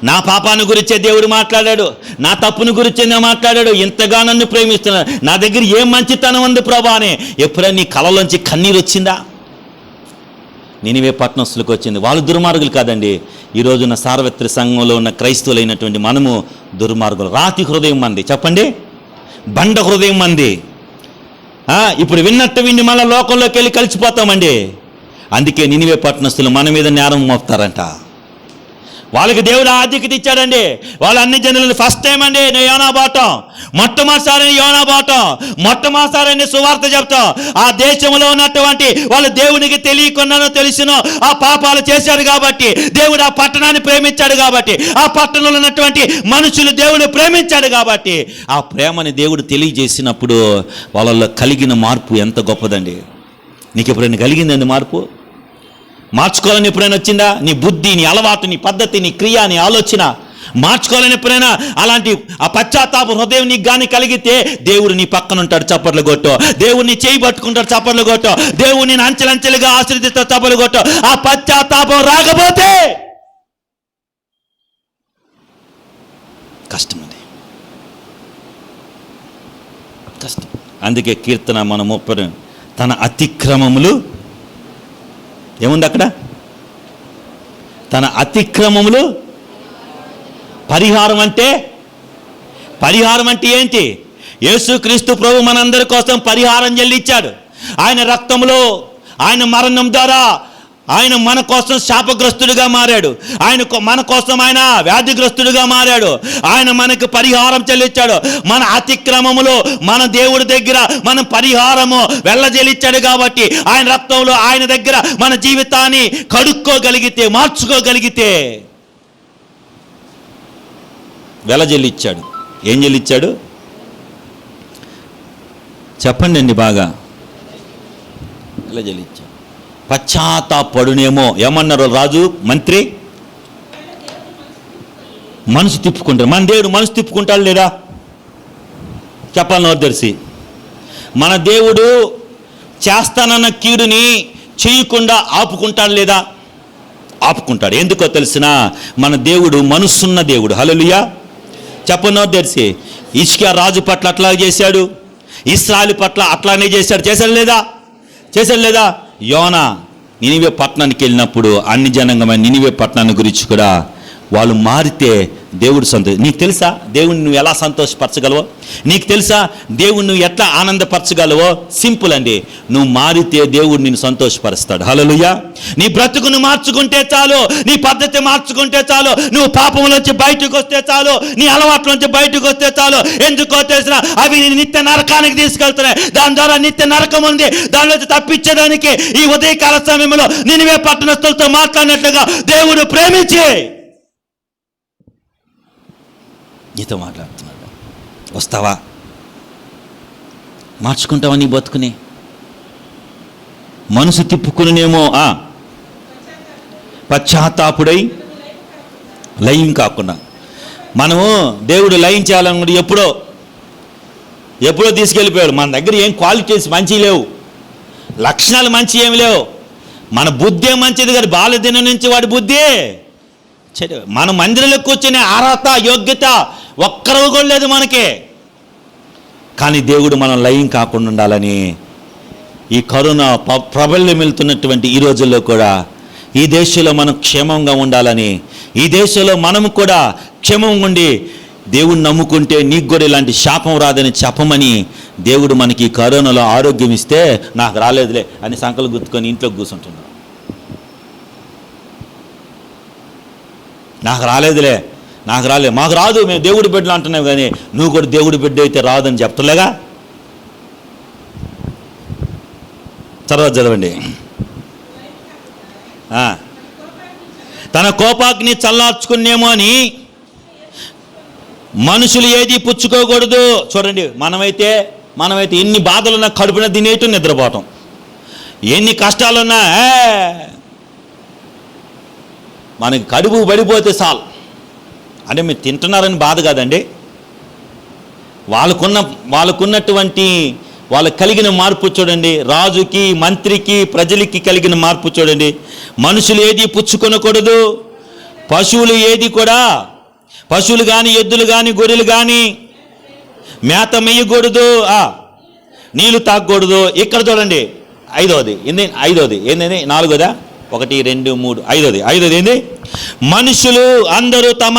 నా పాపాన్ని గురించే దేవుడు మాట్లాడాడు, నా తప్పుని గురించే మాట్లాడాడు, ఇంతగా నన్ను ప్రేమిస్తున్నాడు, నా దగ్గర ఏం మంచితనం ఉంది ప్రభా అని ఎప్పుడైనా నీ కళ్ళలోంచి కన్నీరు వచ్చిందా? నినివే పట్టణస్తులకు వచ్చింది. వాళ్ళు దుర్మార్గులు కాదండి. ఈ రోజున సార్వత్రిక సంఘంలో ఉన్న క్రైస్తవులైనటువంటి మనము దుర్మార్గులు. రాతి హృదయం మంది, చెప్పండి, బండ హృదయం మంది. ఇప్పుడు విన్నట్టు విని మళ్ళీ లోకంలోకి వెళ్ళి కలిసిపోతామండి. అందుకే నినివే పట్టణస్తులు మన మీద నేరం మోపుతారంట. వాళ్ళకి దేవుడు ఆధిక్యత ఇచ్చాడండి. వాళ్ళు అన్ని జనులను ఫస్ట్ టైం అండి యోనా బాటం, మొట్టమొదటిసారి యోనా బాటం, మొట్టమొదటిసారి సువార్త చెప్తాం. ఆ దేశంలో ఉన్నటువంటి వాళ్ళు దేవునికి తెలియకుండానో తెలిసినో ఆ పాపాలు చేశారు కాబట్టి దేవుడు ఆ పట్టణాన్ని ప్రేమించాడు, కాబట్టి ఆ పట్టణంలో ఉన్నటువంటి మనుషులు దేవుడు ప్రేమించాడు, కాబట్టి ఆ ప్రేమని దేవుడు తెలియజేసినప్పుడు వాళ్ళలో కలిగిన మార్పు ఎంత గొప్పదండి. నీకు ఎప్పుడైనా కలిగిందండి మార్పు? మార్చుకోవాలని ఎప్పుడైనా వచ్చిందా? నీ బుద్ధి, నీ అలవాటు, నీ పద్ధతి, నీ క్రియ, నీ ఆలోచన మార్చుకోవాలని ఎప్పుడైనా అలాంటి ఆ పశ్చాత్తాప హృదయం నీకు కానీ కలిగితే దేవుడు నీ పక్కన ఉంటాడు, చప్పట్లు కొట్టు. దేవుడు నీ చేయి పట్టుకుంటాడు, చప్పట్లు కొట్టు. దేవుడు నేను అంచెలంచెలుగా ఆశ్రదిస్తాడు, చప్పట్లు కొట్టు. ఆ పశ్చాత్తాపం రాకపోతే కష్టం, అది కష్టం. అందుకే కీర్తన మన 30 తన అతిక్రమములు ఏముంది అక్కడ? తన అతిక్రమములు పరిహారం అంటే, పరిహారం అంటే ఏంటి? యేసుక్రీస్తు ప్రభు మనందరి కోసం పరిహారం చెల్లించాడు. ఆయన రక్తంలో, ఆయన మరణం ద్వారా ఆయన మన కోసం శాపగ్రస్తుడిగా మారాడు. మన కోసం ఆయన వ్యాధిగ్రస్తుడిగా మారాడు. ఆయన మనకు పరిహారం చెల్లించాడు. మన అతిక్రమములో మన దేవుడి దగ్గర మనం పరిహారము వెళ్ళజెల్లించాడు. కాబట్టి ఆయన రక్తంలో ఆయన దగ్గర మన జీవితాన్ని కడుక్కోగలిగితే, మార్చుకోగలిగితే వెళ్ళజెల్లించాడు. ఏం చెల్లించాడు చెప్పండి అండి బాగా? వెళ్ళజెల్లించాడు. పశ్చాత్తాపడునేమో ఏమన్నారు రాజు, మంత్రి? మనసు తిప్పుకుంటాడు. మన దేవుడు మనసు తిప్పుకుంటాడు లేదా? చెప్పాలి నోరు తెరిచి. మన దేవుడు చేస్తానన్న కీడుని చేయకుండా ఆపుకుంటాడు లేదా? ఆపుకుంటాడు. ఎందుకో తెలిసిన, మన దేవుడు మనసున్న దేవుడు. హల్లెలూయా. చెప్పండి నోరు తెరిచి. హిజ్కియా రాజు పట్ల అట్లా చేశాడు, ఇశ్రాయేలు పట్ల అట్లానే చేశాడు. చేశాడు లేదా? యోనా నినివే పట్టణానికి వెళ్ళినప్పుడు అన్ని జనాంగమైన నినివే పట్టణాన్ని గురించి కూడా వాళ్ళు మారితే దేవుడు నీకు తెలుసా దేవుడిని నువ్వు ఎలా సంతోషపరచగలవో? నీకు తెలుసా దేవుడిని నువ్వు ఎట్లా ఆనందపరచగలవో? సింపుల్ అండి, నువ్వు మారితే దేవుడు నిన్ను సంతోషపరుస్తాడు. హల్లెలూయా. నీ బ్రతుకును మార్చుకుంటే చాలు, నీ పద్ధతి మార్చుకుంటే చాలు, నువ్వు పాపంలోంచి బయటకు వస్తే చాలు, నీ అలవాట్లోంచి బయటకు వస్తే చాలు. ఎందుకో తెలిసిన, అవి నీ నిత్య నరకానికి తీసుకెళ్తున్నాయి. దాని ద్వారా నిత్య నరకం ఉంది. దానిలోంచి తప్పించడానికి ఈ ఉదయకాల సమయంలో నినివే పట్టణస్తులతో మాట్లాడినట్లుగా దేవుడు ప్రేమించి నీతో మాట్లాడుతున్నాడు. వస్తావా? మార్చుకుంటావా నీ బతుకుని? మనసు తిప్పుకునేమో పశ్చాత్తాపుడై లయం కాకుండా. మనము దేవుడు లయం చేయాలనుకుంటే ఎప్పుడో తీసుకెళ్ళిపోయాడు. మన దగ్గర ఏం క్వాలిటీస్ మంచి లేవు, లక్షణాలు మంచి ఏమి లేవు. మన బుద్ధి మంచిది కాదు, బాల్యదినం నుంచి వాడి బుద్ధి. మన మందిరంలో కూర్చునే అర్హత, యోగ్యత ఒక్కరు కూడా లేదు మనకి. కానీ దేవుడు మనం లయం కాకుండా ఉండాలని ఈ కరోనా ప్రబల్యం వెళ్తున్నటువంటి ఈ రోజుల్లో కూడా ఈ దేశంలో మనం క్షేమంగా ఉండాలని, ఈ దేశంలో మనము కూడా క్షేమంగా ఉండి దేవుడిని నమ్ముకుంటే నీకు కూడా ఇలాంటి శాపం రాదని చెప్పమని దేవుడు మనకి కరోనాలో ఆరోగ్యం ఇస్తే నాకు రాలేదులే అని సంకలు గుర్తుకొని ఇంట్లో కూర్చుంటున్నాం. నాకు రాలేదులే, మాకు రాదు, మేము దేవుడి బిడ్డలు అంటున్నావు. కానీ నువ్వు కూడా దేవుడి బిడ్డ అయితే రాదని చెప్తలేగా. తర్వాత చదవండి. తన కోపాగ్ని చల్లార్చుకునేమో అని మనుషులు ఏది పుచ్చుకోకూడదు. చూడండి, మనమైతే ఎన్ని బాధలున్నా కడుపున తినేయటం, నిద్రపోవటం, ఎన్ని కష్టాలున్నా మనకి కడుపు పడిపోతే చాలు. అంటే మీరు తింటున్నారని బాధ కాదండి, వాళ్ళకున్నటువంటి వాళ్ళకి కలిగిన మార్పు చూడండి. రాజుకి, మంత్రికి, ప్రజలకి కలిగిన మార్పు చూడండి. మనుషులు ఏది పుచ్చుకొనకూడదు, పశువులు కానీ, ఎద్దులు కానీ, గొర్రెలు కానీ మేత మెయ్యకూడదు, నీళ్లు తాగకూడదు. ఇక్కడ చూడండి, ఐదవది ఏంది? 4వ 1 2 3 5వది ఏంది? మనుషులు అందరూ తమ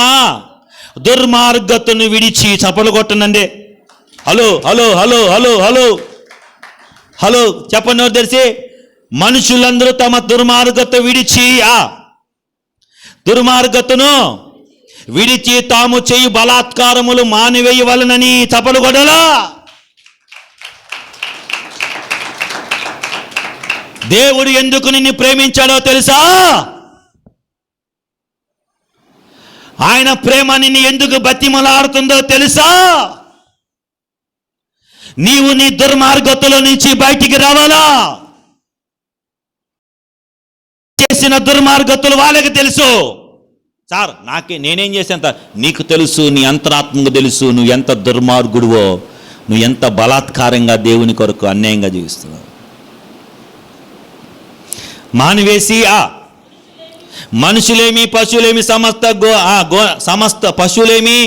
దుర్మార్గతను విడిచి, చప్పలు కొట్టనండి. హలో చెప్పండి తెలిసి. మనుషులందరూ తమ దుర్మార్గతను విడిచి తాము చేయు బలాత్కారములు మానివేయవలనని చప్పలు కొట్టలా. దేవుడు ఎందుకు నిన్ను ప్రేమించాడో తెలుసా? ఆయన ప్రేమ నిన్ను ఎందుకు బతిమలాడుతుందో తెలుసా? నీవు నీ దుర్మార్గతలో నుంచి బయటికి రావాలా? చేసిన దుర్మార్గతలు వాళ్ళకి తెలుసు. సార్ నేనేం చేసేంత నీకు తెలుసు, నీ అంతరాత్మకు తెలుసు. నువ్వు ఎంత దుర్మార్గుడువో, నువ్వు ఎంత బలాత్కారంగా దేవుని కొరకు అన్యాయంగా జీవిస్తున్నావు. మానివేసి మనుషులేమి, పశువులేమి, సమస్త పశువులేమి,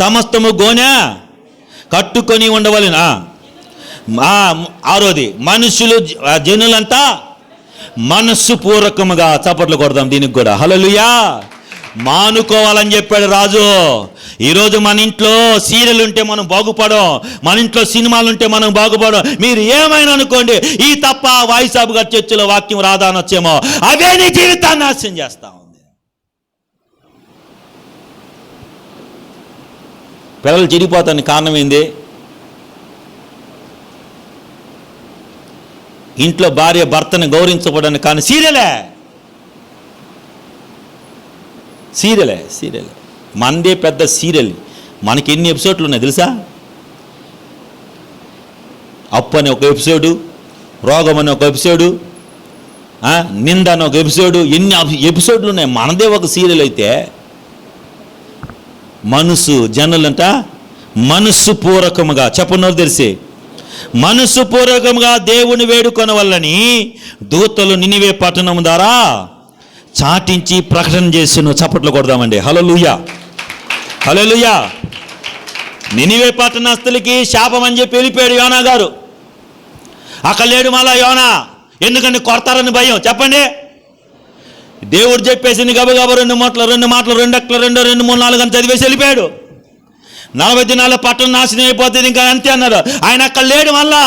సమస్తము గోనె కట్టుకొని ఉండవలెను. 6వది మనుషులు, జనులంతా మనస్సు పూర్వకముగా. చప్పట్లు కొడదాం దీనికి కూడా. హల్లెలూయా. మానుకోవాలని చెప్పాడు రాజు. ఈరోజు మన ఇంట్లో సీరియల్ ఉంటే మనం బాగుపడం, మన ఇంట్లో సినిమాలు ఉంటే మనం బాగుపడం. మీరు ఏమైనా అనుకోండి, ఈ తప్ప వాయిసాబు గారి చర్చిలో వాక్యం రాదానొచ్చేమో, అవే నీ జీవితాన్ని నాశనం చేస్తా ఉంది. పిల్లలు చెడిపోతానికి కారణం ఏంది? ఇంట్లో భార్య భర్తను గౌరవించబడడానికి కానీ సీరియలే. మనదే పెద్ద సీరియల్. మనకి ఎన్ని ఎపిసోడ్లు ఉన్నాయి తెలుసా? అప్పు అని ఒక ఎపిసోడు, రోగం అని ఒక ఎపిసోడు, నింద అని ఒక ఎపిసోడు. ఎన్ని ఎపిసోడ్లు ఉన్నాయి. మనదే ఒక సీరియల్ అయితే మనసు జనులంట మనస్సు పూర్వకముగా చెప్పనోరు తెలిసి మనస్సు పూర్వకముగా దేవుని వేడుకొన వల్లని దూతలు నినివే పట్టణం ద్వారా చాటించి ప్రకటన చేసిన చప్పట్లు కొడదామండి. హల్లెలూయా, హల్లెలూయా. నినివే పట్టణస్తులకి శాపం అని చెప్పి వెళ్ళిపోయాడు యోనా గారు. అక్కడ లేడు మళ్ళా యోనా, ఎందుకంటే కొడతారని భయం. చెప్పండి, దేవుడు చెప్పేసింది గబగబ 2 మాటలు 2 అక్కలు 2 3 4 అని చదివేసి వెళ్ళిపోయాడు. 40 దినాల పట్టణం నాశనం అయిపోతుంది ఇంకా అంతే అన్నారు. ఆయన అక్కడ లేడు మళ్ళా.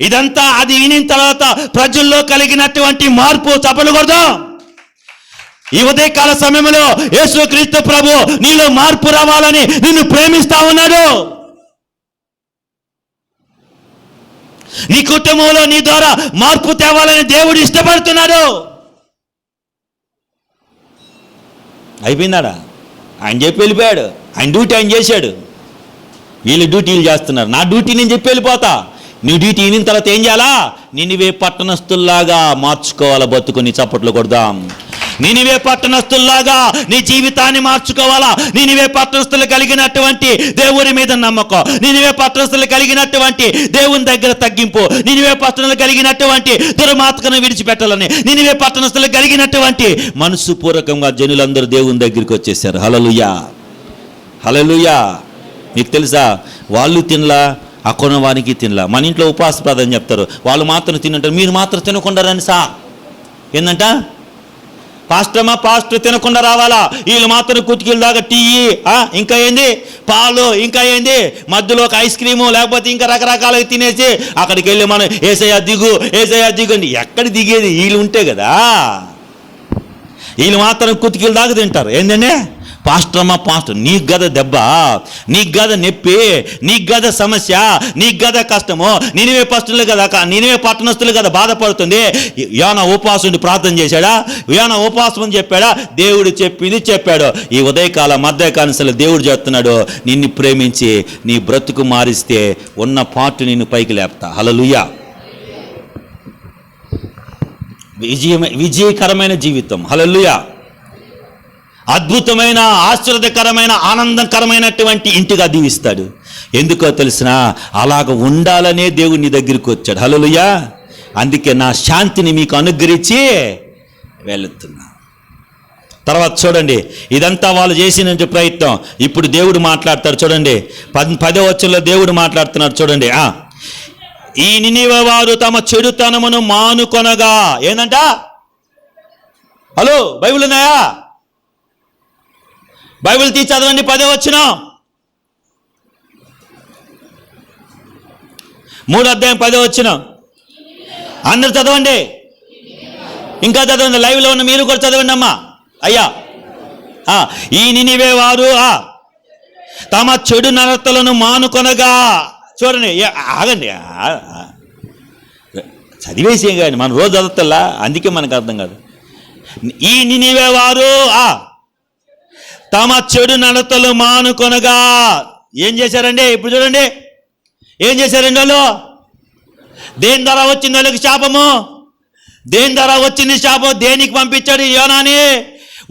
ఇదంతా అది వినిన తర్వాత ప్రజల్లో కలిగినటువంటి మార్పు చప్పట్లు కొడదాం. ఈ ఉదయకాల సమయంలో యేసుక్రీస్తు ప్రభు నీలో మార్పు రావాలని నిన్ను ప్రేమిస్తా ఉన్నాడు. నీ కుటుంబంలో నీ ద్వారా మార్పు తేవాలని దేవుడు ఇష్టపడుతున్నాడు. అయిపోయిందాడా? ఆయన చెప్పి వెళ్ళిపోయాడు. ఆయన డ్యూటీ ఆయన చేశాడు. వీళ్ళు డ్యూటీలు చేస్తున్నారు. నా డ్యూటీ నేను చెప్పి వెళ్ళిపోతా. నీ డ్యూటీ అయిన తర్వాత ఏం చేయాలా? నినివే పట్టణస్తుల్లాగా మార్చుకోవాలా బతుకుని. చప్పట్లు కొడదాం. నినివే పట్టణస్తుల్లాగా నీ జీవితాన్ని మార్చుకోవాలా. నినివే పట్టణస్తులు కలిగినటువంటి దేవుని మీద నమ్మకం, నినివే పట్టణస్తులు కలిగినటువంటి దేవుని దగ్గర తగ్గింపు, నినివే పట్టణాలు కలిగినటువంటి దుర్మార్గతను విడిచిపెట్టాలని, నినివే పట్టణస్తులు కలిగినటువంటి మనసు పూర్వకంగా జనులందరూ దేవుని దగ్గరికి వచ్చేసారు. హల్లెలూయా, హల్లెలూయా. మీకు తెలుసా, వాళ్ళు తినలా, అక్కడ వానికి తినలా. మన ఇంట్లో ఉపవాస ప్రార్థన చెప్తారు, వాళ్ళు మాత్రం తినంటారు, మీరు మాత్రం తినకుండా రండి ఏందంట? పాస్టర్ తినకుండా రావాలా, వీళ్ళు మాత్రం కుతికిల దాకా టీ, ఇంకా ఏంది పాలు, ఇంకా ఏంది మధ్యలో ఒక ఐస్ క్రీము, లేకపోతే ఇంకా రకరకాలుగా తినేసి అక్కడికి వెళ్ళి మనం ఏసయ్య దిగు అండి. ఎక్కడ దిగేది? వీళ్ళు ఉంటే కదా. వీళ్ళు మాత్రం కుతికిల దాకా తింటారు. ఏంటంటే పాస్టర్ నీకు గద దెబ్బ, నీకు గద నొప్పి, నీకు గద సమస్య, నీకు గద కష్టము. నినివే పట్టణస్తులు కదా, నినివే పట్టణస్తులు కదా బాధపడుతుంది. యోనా ఉపవాసం ప్రార్థన చేశాడా? యోనా ఉపవాసం అని చెప్పాడా? దేవుడు చెప్పింది చెప్పాడు. ఈ ఉదయకాల మధ్యకాలంలో దేవుడు చెప్తున్నాడు, నిన్ను ప్రేమించి నీ బ్రతుకు మారిస్తే ఉన్న పాటు నిన్ను పైకి లేపుతా. హల్లెలూయా. విజయకరమైన జీవితం. హల్లెలూయా. అద్భుతమైన, ఆశ్చర్యకరమైన, ఆనందకరమైనటువంటి ఇంటిగా దీవిస్తాడు. ఎందుకో తెలిసినా అలాగ ఉండాలనే దేవుడు నీ దగ్గరికి వచ్చాడు. హల్లెలూయా. అందుకే నా శాంతిని మీకు అనుగ్రహించి వెళుతున్నా. తర్వాత చూడండి, ఇదంతా వాళ్ళు చేసిన ప్రయత్నం. ఇప్పుడు దేవుడు మాట్లాడతాడు. చూడండి 10వ వచనంలో దేవుడు మాట్లాడుతున్నాడు. చూడండి, ఈ నినివే వారు తమ చెడుతనమును మానుకొనగా. ఏందంట? హలో, బైబిల్ ఉన్నాయా? బైబిల్ తీసి చదవండి. 10వ వచనం, 3వ అధ్యాయం 10వ వచనం. అందరు చదవండి, ఇంకా చదవండి. లైవ్లో ఉన్న మీరు కూడా చదవండి అమ్మా. అయ్యా, ఈ నినివే వారు తమ చెడు నడతలను మానుకొనగా. చూడండి, ఆగండి, చదివేసేం కానీ మనం రోజు చదువుతల్లా, అందుకే మనకు అర్థం కాదు. ఈ నినివే వారు తమ చెడు నడతలు మానుకొనగా ఏం చేశారండి? ఇప్పుడు చూడండి, ఏం చేశారండి వాళ్ళు? దేని ద్వారా వచ్చింది వాళ్ళకి శాపము? దేని ద్వారా వచ్చింది శాపం? దేనికి పంపించాడు యోనాని?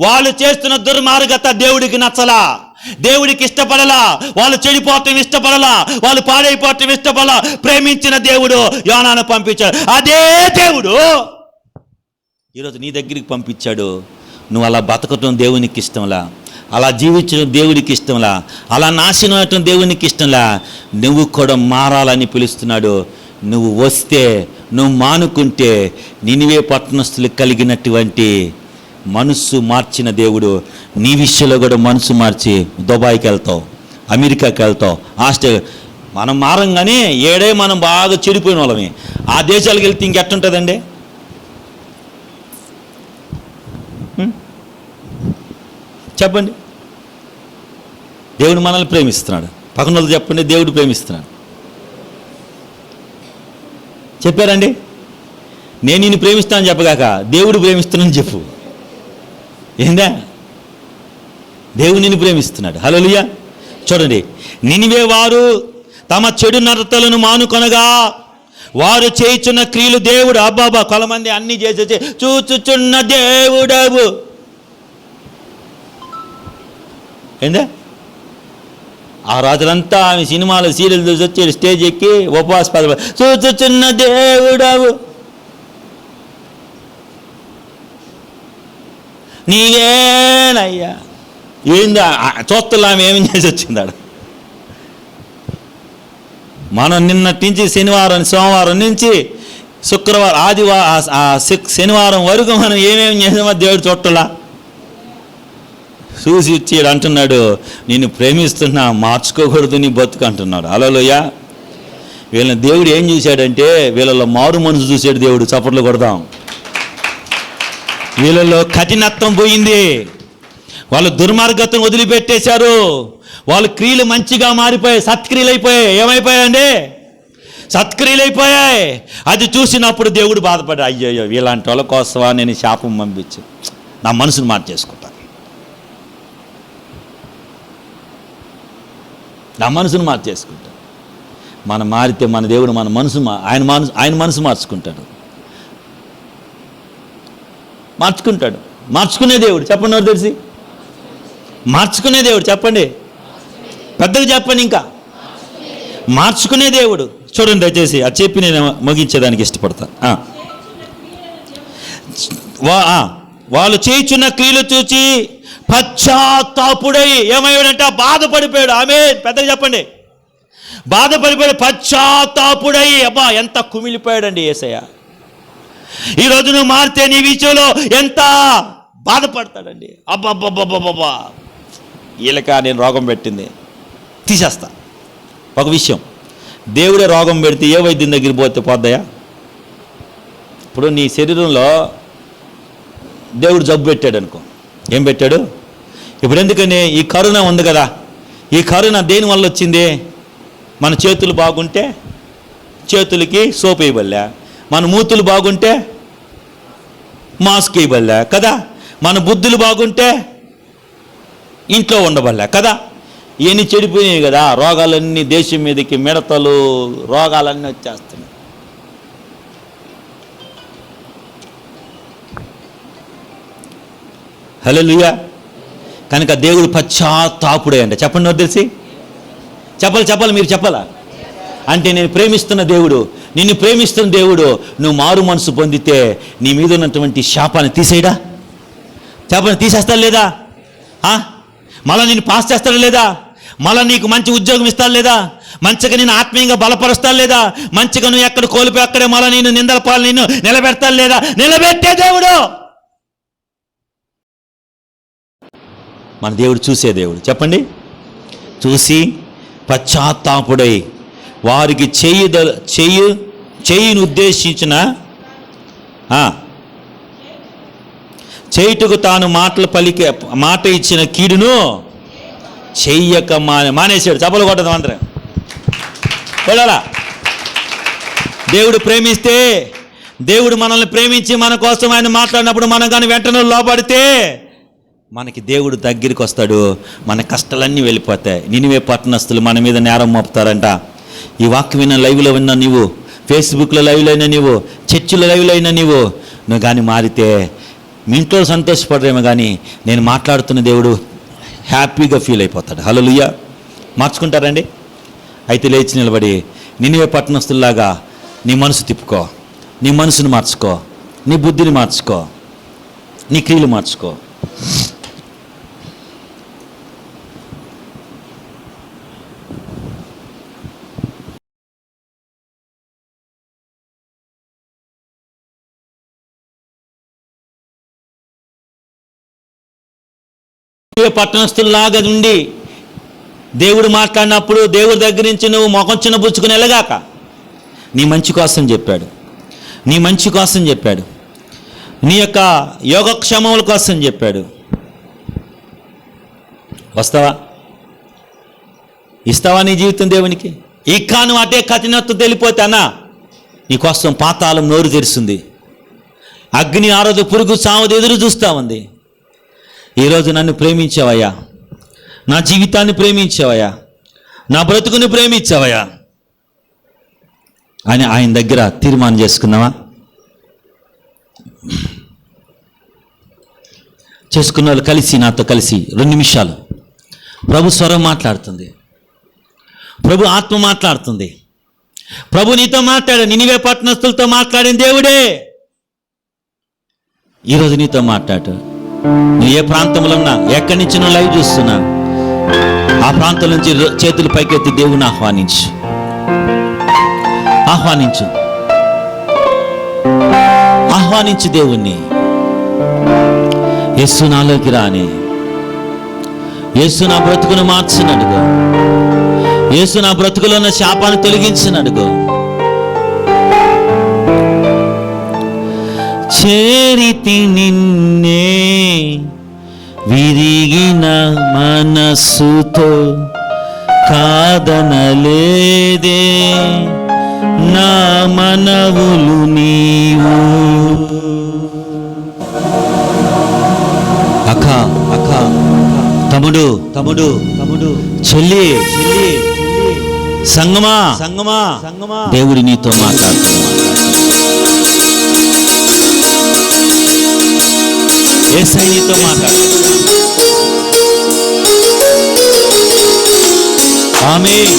వాళ్ళు చేస్తున్న దుర్మార్గత దేవుడికి నచ్చలా, దేవుడికి ఇష్టపడలా, వాళ్ళు చెడిపోవటం ఇష్టపడలా, వాళ్ళు పాడైపోవటం ఇష్టపడలా. ప్రేమించిన దేవుడు యోనాను పంపించాడు. అదే దేవుడు ఈరోజు నీ దగ్గరికి పంపించాడు. నువ్వు అలా బతకటం దేవునికి ఇష్టంలా, అలా జీవించడం దేవుడికి ఇష్టంలా, అలా నాశనం అవటం దేవునికి ఇష్టంలా. నువ్వు కూడా మారాలని పిలుస్తున్నాడు. నువ్వు వస్తే, నువ్వు మానుకుంటే నినివే పట్టణస్తులు కలిగినటువంటి మనసు మార్చిన దేవుడు నీ విషయంలో కూడా మనసు మార్చి దుబాయ్కి వెళ్తావు, అమెరికాకి వెళ్తావు, ఆస్ట్రేలియా. మనం మారంగానే ఏడే మనం బాగా చెడిపోయిన వాళ్ళమే. ఆ దేశాలకు వెళ్తే ఇంకెట్టుంటుందండి? చెప్పండి. దేవుడు మనల్ని ప్రేమిస్తున్నాడు. పక్కన వాళ్ళు చెప్పండి, దేవుడు ప్రేమిస్తున్నాడు. చెప్పారండి? నేను నిన్ను ప్రేమిస్తానని చెప్పగాక దేవుడు ప్రేమిస్తున్నానని చెప్పు. ఏందా? దేవుడు నిన్ను ప్రేమిస్తున్నాడు. హల్లెలూయా. చూడండి, నినివే వారు తమ చెడు నడతలను మానుకొనగా వారు చేయుచున్న క్రియలు దేవుడు అబ్బాబా కొలమంది అన్ని చేసేసి చూచుచున్న దేవుడవు. ఏందా? ఆ రాజులంతా ఆమె సినిమాలు సీరియల్ చూసి వచ్చి స్టేజ్ ఎక్కి ఉపవాస చూచుచున్న దేవుడవు నీవేనయ్యా. ఏంది చూస్తలా ఆమె ఏమేం చేసి వచ్చిందాడు. మనం నిన్నటి నుంచి శనివారం సోమవారం నుంచి శుక్రవారం ఆదివారం శనివారం వరకు మనం ఏమేమి చేసామో దేవుడు చూడలా. చూసి ఇచ్చి అంటున్నాడు, నేను ప్రేమిస్తున్నా, మార్చుకోకూడదు నీ బతుకు అంటున్నాడు. హల్లెలూయా. వీళ్ళని దేవుడు ఏం చూశాడంటే వీళ్ళలో మారు మనసు చూశాడు దేవుడు. చప్పట్లు కొడదాం. వీళ్ళలో కఠినత్వం పోయింది. వాళ్ళు దుర్మార్గతను వదిలిపెట్టేశారు. వాళ్ళ క్రియలు మంచిగా మారిపోయాయి, సత్క్రియలు అయిపోయాయి. ఏమైపోయాయండి? సత్క్రియలు అయిపోయాయి. అది చూసినప్పుడు దేవుడు బాధపడ్డా, అయ్యో వీళ్ళంటి వాళ్ళ కోసమా నేను శాపం పంపించి నా మనసును మార్చేసుకుంటాను, నా మనసును మార్చేసుకుంటాను. మనం మారితే మన దేవుడు మన మనసు ఆయన మనసు మార్చుకుంటాడు. మార్చుకునే దేవుడు. చెప్పండి ఎవరు తెలిసి? మార్చుకునే దేవుడు. చెప్పండి పెద్దగా చెప్పండి. ఇంకా మార్చుకునే దేవుడు. చూడండి దయచేసి అది చెప్పి నేను ముగించేదానికి ఇష్టపడతాను. వాళ్ళు చేయుచున్న క్రియలు చూచి పశ్చాత్తాపుడై ఏమయ్యాడంటే బాధపడిపోయాడు. ఆమె పెద్దగా చెప్పండి. బాధపడిపోయాడు, పశ్చాత్తాపుడై. అబ్బా ఎంత కుమిలిపోయాడండి యేసయ్య. ఈరోజు నువ్వు మారితే నీ విషయంలో ఎంత బాధపడతాడండి. అబ్బబ్బబ్బబ్బబ్బా వీళ్ళక నేను రోగం పెట్టింది తీసేస్తా. ఒక విషయం, దేవుడే రోగం పెడితే ఏ వైద్యం దగ్గర పోతే పోద్దయా? ఇప్పుడు నీ శరీరంలో దేవుడు జబ్బు పెట్టాడు అనుకో, ఏం పెట్టాడు? ఇప్పుడు ఎందుకని ఈ కరోనా ఉంది కదా, ఈ కరోనా దేని వల్ల వచ్చింది? మన చేతులు బాగుంటే చేతులకి సోప్ వేయబడలే, మన మూతులు బాగుంటే మాస్క్ వేయబడలే కదా, మన బుద్ధులు బాగుంటే ఇంట్లో ఉండబడలే కదా. ఇవన్నీ చెడిపోయినాయి కదా. రోగాలన్నీ దేశం మీదకి, మిడతలు రోగాలన్నీ వచ్చేస్తున్నాయి. హల్లెలూయా. కనుక దేవుడు పశ్చాత్తాపుడే అంట. చెప్పండి ఎవరు తెలిసి? చెప్పాలి మీరు చెప్పాలా? అంటే నేను ప్రేమిస్తున్న దేవుడు, నిన్ను ప్రేమిస్తున్న దేవుడు, నువ్వు మారు మనసు పొందితే నీ మీద ఉన్నటువంటి శాపాన్ని తీసేయడా? చెప్పండి, తీసేస్తాడు లేదా? మళ్ళీ నేను పాస్ చేస్తాడు లేదా? మళ్ళీ నీకు మంచి ఉద్యోగం ఇస్తాడు లేదా? మంచిగా నేను ఆత్మీయంగా బలపరుస్తాడు లేదా? మంచిగా నువ్వు ఎక్కడ కోల్పోయి అక్కడే మళ్ళీ నేను నిందల పాలు నిన్ను నిలబెడతాడు లేదా? నిలబెట్టే దేవుడు మన దేవుడు. చూసే దేవుడు. చెప్పండి, చూసి పశ్చాత్తాపుడై వారికి చేయును ఉద్దేశించిన చేయుటకు తాను మాట ఇచ్చిన కీడును చెయ్యక మానేశాడు. చప్పలు కొట్టదు అందరం. వెళ్ళాలా? దేవుడు ప్రేమిస్తే, దేవుడు మనల్ని ప్రేమించి మన కోసం ఆయన మాట్లాడినప్పుడు మనం కానీ వెంటనే లోపడితే మనకి దేవుడు దగ్గరికి వస్తాడు. మన కష్టాలన్నీ వెళ్ళిపోతాయి. నినివే పట్టణస్తులు మన మీద నేరం మోపుతారంట. ఈ వాక్యం విన్న లైవ్లో విన్నా నీవు, ఫేస్బుక్లో లైవ్లో అయినా నీవు, చర్చిలో లైవ్లో అయినా నువ్వు కానీ మారితే మీ ఇంట్లో సంతోషపడరేమో కానీ నేను మాట్లాడుతున్న దేవుడు హ్యాపీగా ఫీల్ అయిపోతాడు. హల్లెలూయా. మార్చుకుంటారండి? అయితే లేచి నిలబడి నినివే పట్టణస్తుల్లాగా నీ మనసు తిప్పుకో, నీ మనసును మార్చుకో, నీ బుద్ధిని మార్చుకో, నీ క్రియలు మార్చుకో. పట్టణస్తుల్లాగా నుండి దేవుడు మాట్లాడినప్పుడు దేవుడి దగ్గర నుంచి నువ్వు మొఖం చిన్నపుచ్చుకుని వెళ్ళగాక నీ మంచి కోసం చెప్పాడు, నీ మంచి కోసం చెప్పాడు, నీ యొక్క యోగక్షేమముల కోసం చెప్పాడు. వస్తావా? ఇస్తావా నీ జీవితం దేవునికి? ఇక నువ్వు అటే కఠినత్వం తెలిపోతే అన్నా నీకోసం పాతాళం నోరు తెరుస్తుంది, అగ్ని ఆరదు, పురుగు సావదు, ఎదురు చూస్తా ఉంది. ఈరోజు నన్ను ప్రేమించావయ్యా, నా జీవితాన్ని ప్రేమించావయ్యా, నా బ్రతుకుని ప్రేమించావయ్యా అని ఆయన దగ్గర తీర్మానం చేసుకున్నావా? చేసుకున్న వాళ్ళు కలిసి నాతో కలిసి 2 నిమిషాలు ప్రభు స్వరం మాట్లాడుతుంది. ప్రభు ఆత్మ మాట్లాడుతుంది. ప్రభు నీతో మాట్లాడు. నినివే పట్టణస్తులతో మాట్లాడిన దేవుడే ఈరోజు నీతో మాట్లాడు. నువ్వు ఏ ప్రాంతంలో ఉన్నా, ఎక్కడి నుంచి నువ్వు లైవ్ చూస్తున్నా, ఆ ప్రాంతం నుంచి చేతులు పైకెత్తి దేవుని ఆహ్వానించు. ఆహ్వానించు దేవుణ్ణి. యేసు నాలోకి రాని, యేసు నా బ్రతుకును మార్చినడుగు, యేసు నా బ్రతుకులో ఉన్న శాపాన్ని తొలగించినడుగు. చేరితి నిన్నే విరిగిన మనస్సుతో, కాదనలేదే నా మనవులు నీవు. అక్క అక్క, తమ్ముడు తమ్ముడు తమ్ముడు, చెల్లి చెల్లి, సంగమా సంగమా సంగమా, దేవుడి నీతో మాట్లాడుతున్నాడు. యేసయ్య నీతో మాట్లాడుతున్నాడు. ఆమేన్.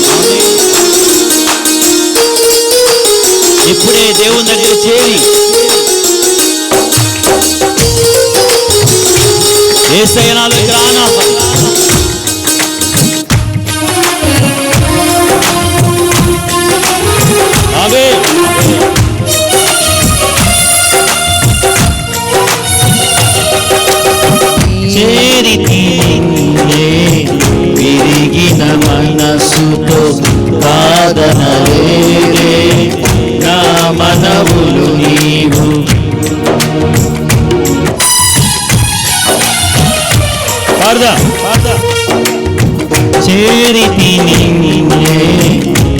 ఇప్పుడే దేవుని దగ్గర చేరి యేసయ్య నాలోకి రానా. ఆమేన్. చేరితి నిన్నే విరిగిన మనసుతో, కాదనలేదే నా మనవులు నీవు. చేరితి నిన్నే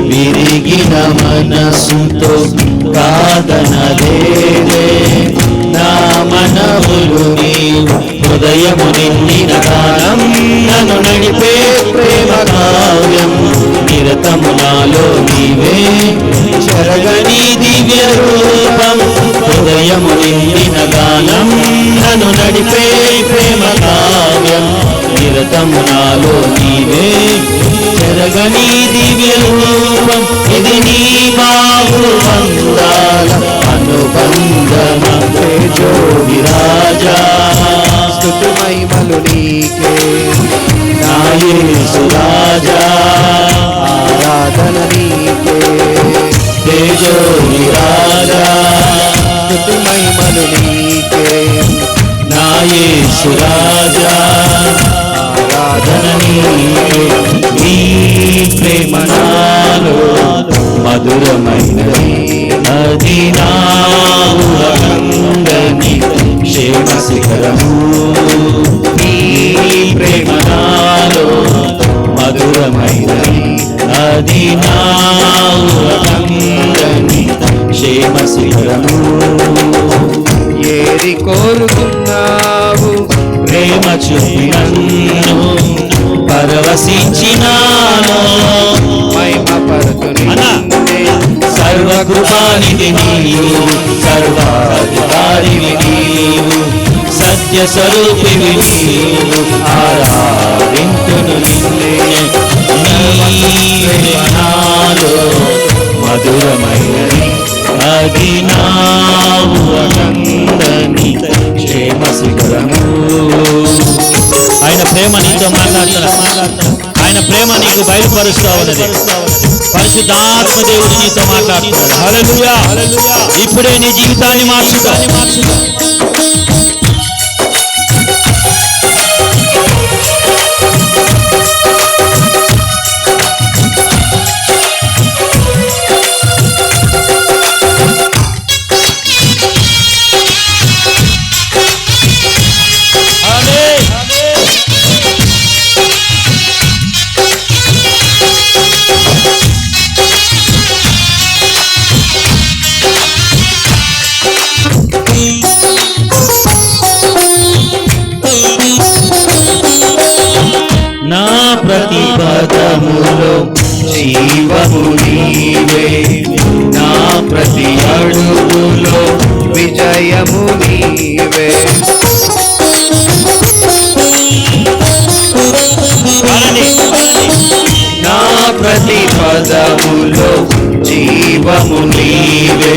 విరిగిన మనసుతో, కాదనలేదే నా మనవులు నీవు. హృదయము నిండిన గానం నన్ను నడిపే ప్రేమ కావ్యం, నిరతము నాలో నీవే చెరగని దివ్య రూపం. హృదయము నిండిన గానం నన్ను నడిపే ప్రేమ కావ్యం, నిరతము నాలో నీవే చెరగని దివ్య రూపం. ఇది నీ బాహు బంధాల అనుబంధమ జోడి రాజా. స్తుతి మహిమలు నీకే నా యేసు రాజా, ఆరాధన నీకే తేజోని రాజా. స్తుతి మహిమలు నీకే నా యేసు రాజా, ఆరాధన నీకే. నీ ప్రేమ నాలో మధురమైనది, అది నా ఉరంగని క్షేమ శిఖరము. నీ ప్రేమ నాలో మధురమైనది, అది నా ఉరంగని క్షేమ శిఖరము. ఏరి కోరుకున్నావు ప్రేమ చూపి నన్ను, పరవశించినాను మహిమ పరుతుని. సర్వకృపానిధి నీవు, సర్వాధికారివి నీవు, సత్య స్వరూపివి నీవు, ఆరాధింతును నిన్నే. నీ నాలో మధురమైనది, అది నా ఆనందని క్షేమ శిఖరము. ఆయన ప్రేమ నీతో మాట్లాడుతున్నాడు. ఆయన ప్రేమ నీకు బయలుపరుస్తా ఉన్నది. పరిశుద్ధాత్మ దేవుడు నీతో మాట్లాడుతున్నాడు. హల్లెలూయా. ఇప్పుడే నీ జీవితాన్ని మార్చుతా. నా ప్రతిపదములో జీవము నీవే, నా ప్రతి అడుగులో విజయము నీవే. నా ప్రతి దీపము నీవే,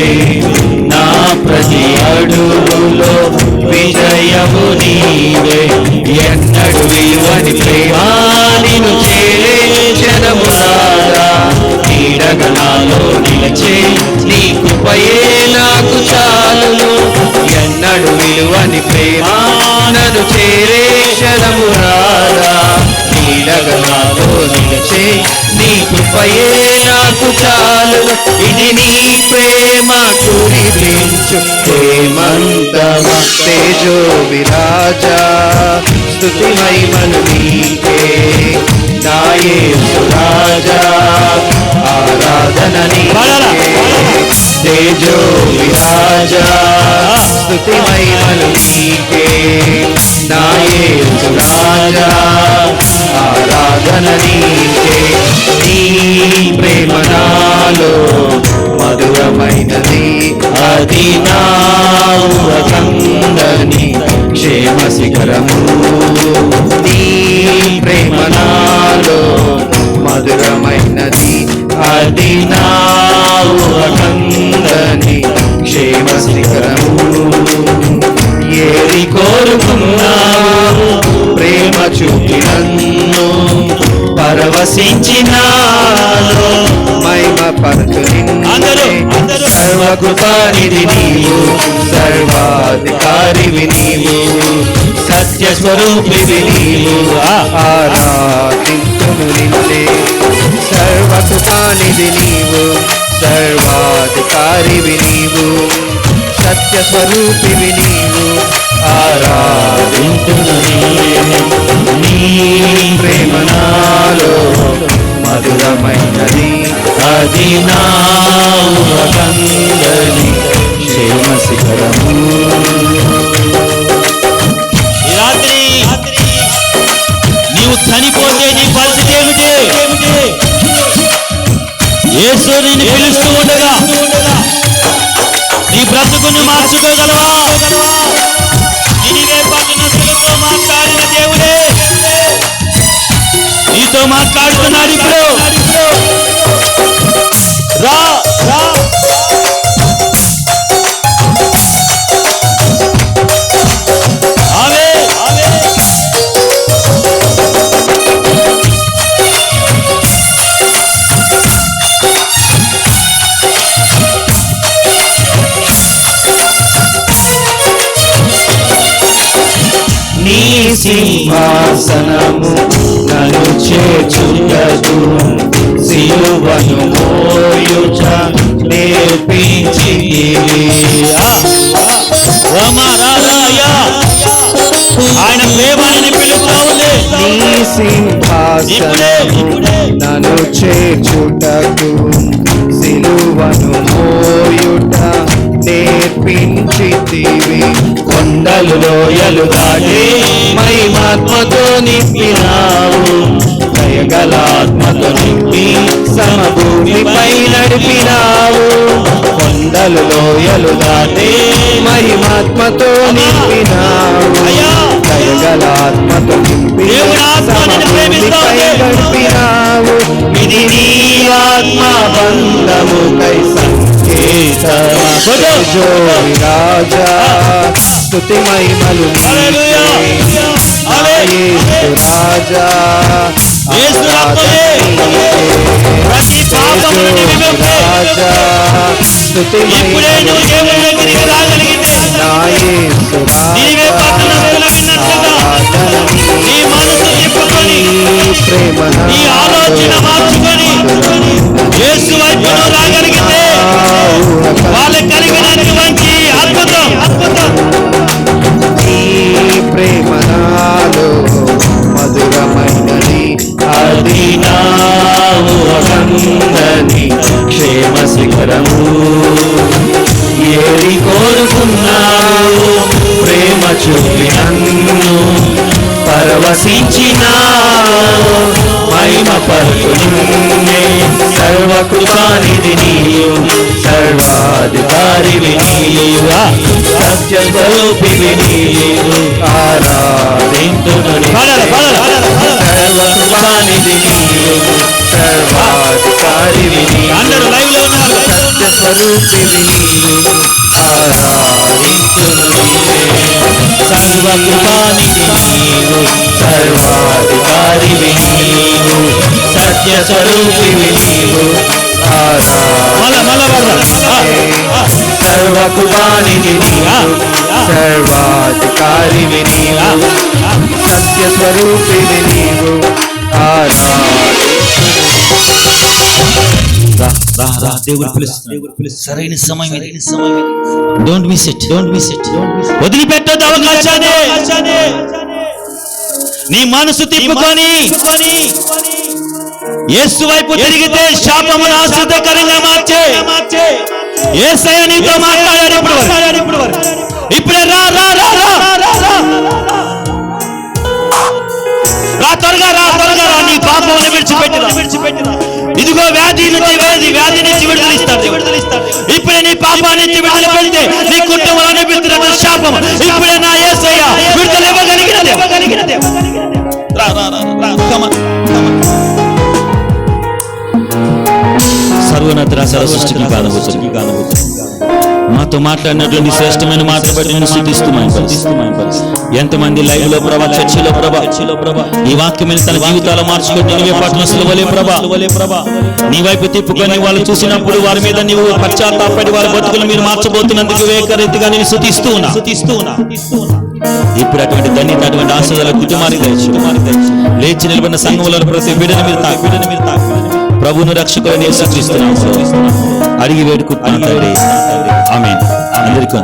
నా ప్రతి అడుగులో విజయము నీవే. ఎన్నడు విలువని ప్రేమ నిన్ను చేరే క్షణములారా, నీడగా నాలో నిలిచే నీ కృపయే నాకు చాలును. ఎన్నడు విలువని ప్రేమ నన్ను చేరే క్షణములారా, నీడగా నాలో నిలిచే నీ కృపయే నాకు చాలును. ఇది నీ ప్రేమ కురిపించు ప్రేమంతమా, తేజో విరాజా స్తుతి మహిమలు నీకే, నా యేసు రాజా ఆరాధన నీకే. తేజో విరాజా స్తుతి మహిమలు నీకే, నా యేసు రాజా ఆరాధన నీకే. నీ ప్రేమ నాలో మధురమైనది, అది నా ఊరకందని క్షేమ శిఖరము. నీ ప్రేమ నాలో మధురమైనది, అది నా ఊరకందని క్షేమ శిఖరము. ఏరి కోరుకున్నావు ప్రేమ చూపి నన్ను, పరవశించినాను మహిమ పరచు నిన్నే. సర్వకృపానిధి నీవు, సర్వాధికారివి నీవు, సత్య స్వరూపివి నీవు, ఆరాధింతును నిన్నే. సర్వకృపానిధి నీవు, సర్వాధికారివి నీవు, సత్య స్వరూపివి నీవు, ఆరాధింతును నిన్నే. నీ ప్రేమ నాలో మధురమైనది, అది నా ఊరకందని క్షేమ శిఖరము. ఈ రాత్రి నీవు చనిపోతే నీ పరిస్థితి ఏమిటి? యేసు నిన్ను పిలుస్తూ ఉండగా నీ బ్రతుకుని మార్చుకోగలవా? నినివే పట్టణస్థులతో మాట్లాడిన దేవుడే నీతో మాట్లాడుతున్నాడు ఇప్పుడు. రా రా, ఆవే ఆవే. నీ సింహాసనము నన్ను చేర్చుటకు, సిలువను మోయుట నేర్పించితివి. ఆయన ప్రేమని పిలుస్తా ఉంది. నీ సింహాసనము నన్ను చేర్చుటకు, సిలువను మోయుట నేర్పించితివి. కొండలు లోయలు దాటి మహిమాత్మతో నింపినావు, దయగలాత్మతో నింపి సమభూమిపై నడిపినావు. కొండలు లోయలు దాటి మహిమాత్మతో నింపినావు, దయగలాత్మతో నింపి సమభూమిపై నడిపినావు. ఇది నీ ఆత్మ బంధముకై సంకేతమా, తేజో విరాజా స్తుతి మహిమలు నీకే. యేసు రాజా ప్రతి పాపము నుండి విముక్తి. రాజా స్తుతి ఇప్పుడే నువ్వు దేవుని దగ్గరికి రాగలిగితే నా యేసు నీవే పట్టణస్థులు విన్నట్లుగా నీ మనసు తిప్పుకొని ప్రేమ నీ ఆలోచన మార్చుకొని యేసు వైపు నువ్వు రాగలిగితే వాళ్ళకి కలిగినటువంటి అద్భుతం అద్భుతం. నీ ప్రేమ నాలో మధురమైనది, అది నా ఊరకందని క్షేమ శిఖరము. ఏరి కోరుకున్నావు ప్రేమ చూపి నన్ను, పరవశించినావు మహిమ పరచు నిన్నే. సర్వకృపానిధి నీవు, సర్వాధికారివి నీవు, సత్య స్వరూపివి నీవు, ఆరాధింతును నిన్నే. సర్వకృపానిధి నీవు, సర్వాధికారివి నీవు, అందరూ లైవ్ లో ఉన్నారు. సత్య స్వరూపివి నీవు ఆరాధింతును నీవే సర్వకృపానిధి నీవు సర్వాధికారివి నీవు సత్య స్వరూపివి నీవు సర్వకృపానిధి నీవు సర్వాధికారివి నీవు సత్య స్వరూపివి నీవు దేవుడు పిలుస్తున్నాడు. సరైన సమయం డోంట్ మిస్ ఇట్ వదిలిపెట్టొద్దు అవకాశాన్ని. నీ మనసు తిప్పుకొని యేసు వైపు తిరిగితే శాపమును ఆశీర్వాదకరంగా మార్చే యేసయ్య నీతో మాట్లాడాడు. ఇప్పుడే రా త్వరగా రా నీ పాపమును విడిచిపెట్టిరా. ఇదిగో వ్యాధి నుంచి విడుదలిస్తాడు. ఇప్పుడే నీ పాపాన్ని నుంచి విడుదల పెడితే నీ కుటుంబంలో విడుదల శాపం ఇప్పుడే నా యేసయ్య విడుదల ఇవ్వగలిగినదే. సర్వోన్నత సర్వసృష్టికి కానవచ్చు మాతో మాట్లాడినటువంటి శ్రేష్టమైన మాటలు బట్టి నేను స్తుతిస్తున్నాను. ఎంతమంది లైవ్ లో ప్రభా, చర్చిలో ప్రభా, ఈ వాక్యమైన తన జీవితాలు మార్చుకుంటే నీవే పట్టణస్తుల వలే ప్రభా నీ వైపు తిప్పుకొని వాళ్ళు చూసినప్పుడు వారి మీద నీవు పశ్చాత్తాపడి వారి బతుకులు మీరు మార్చబోతున్నందుకు ఏకరీతిగా నేను స్తుతిస్తున్నా. ఇప్పుడు అటువంటి ధన్యత, అటువంటి ఆశయాల కుటుంబానికి లేచి నిలబడిన సంఘంలో ప్రతి బిడ్డను మీరు తాకి ప్రభువును రక్షకులను యేసుక్రీస్తునామములో అడిగి వేడుకుంటున్నాను తండ్రి. ఆమేన్. అందరికీ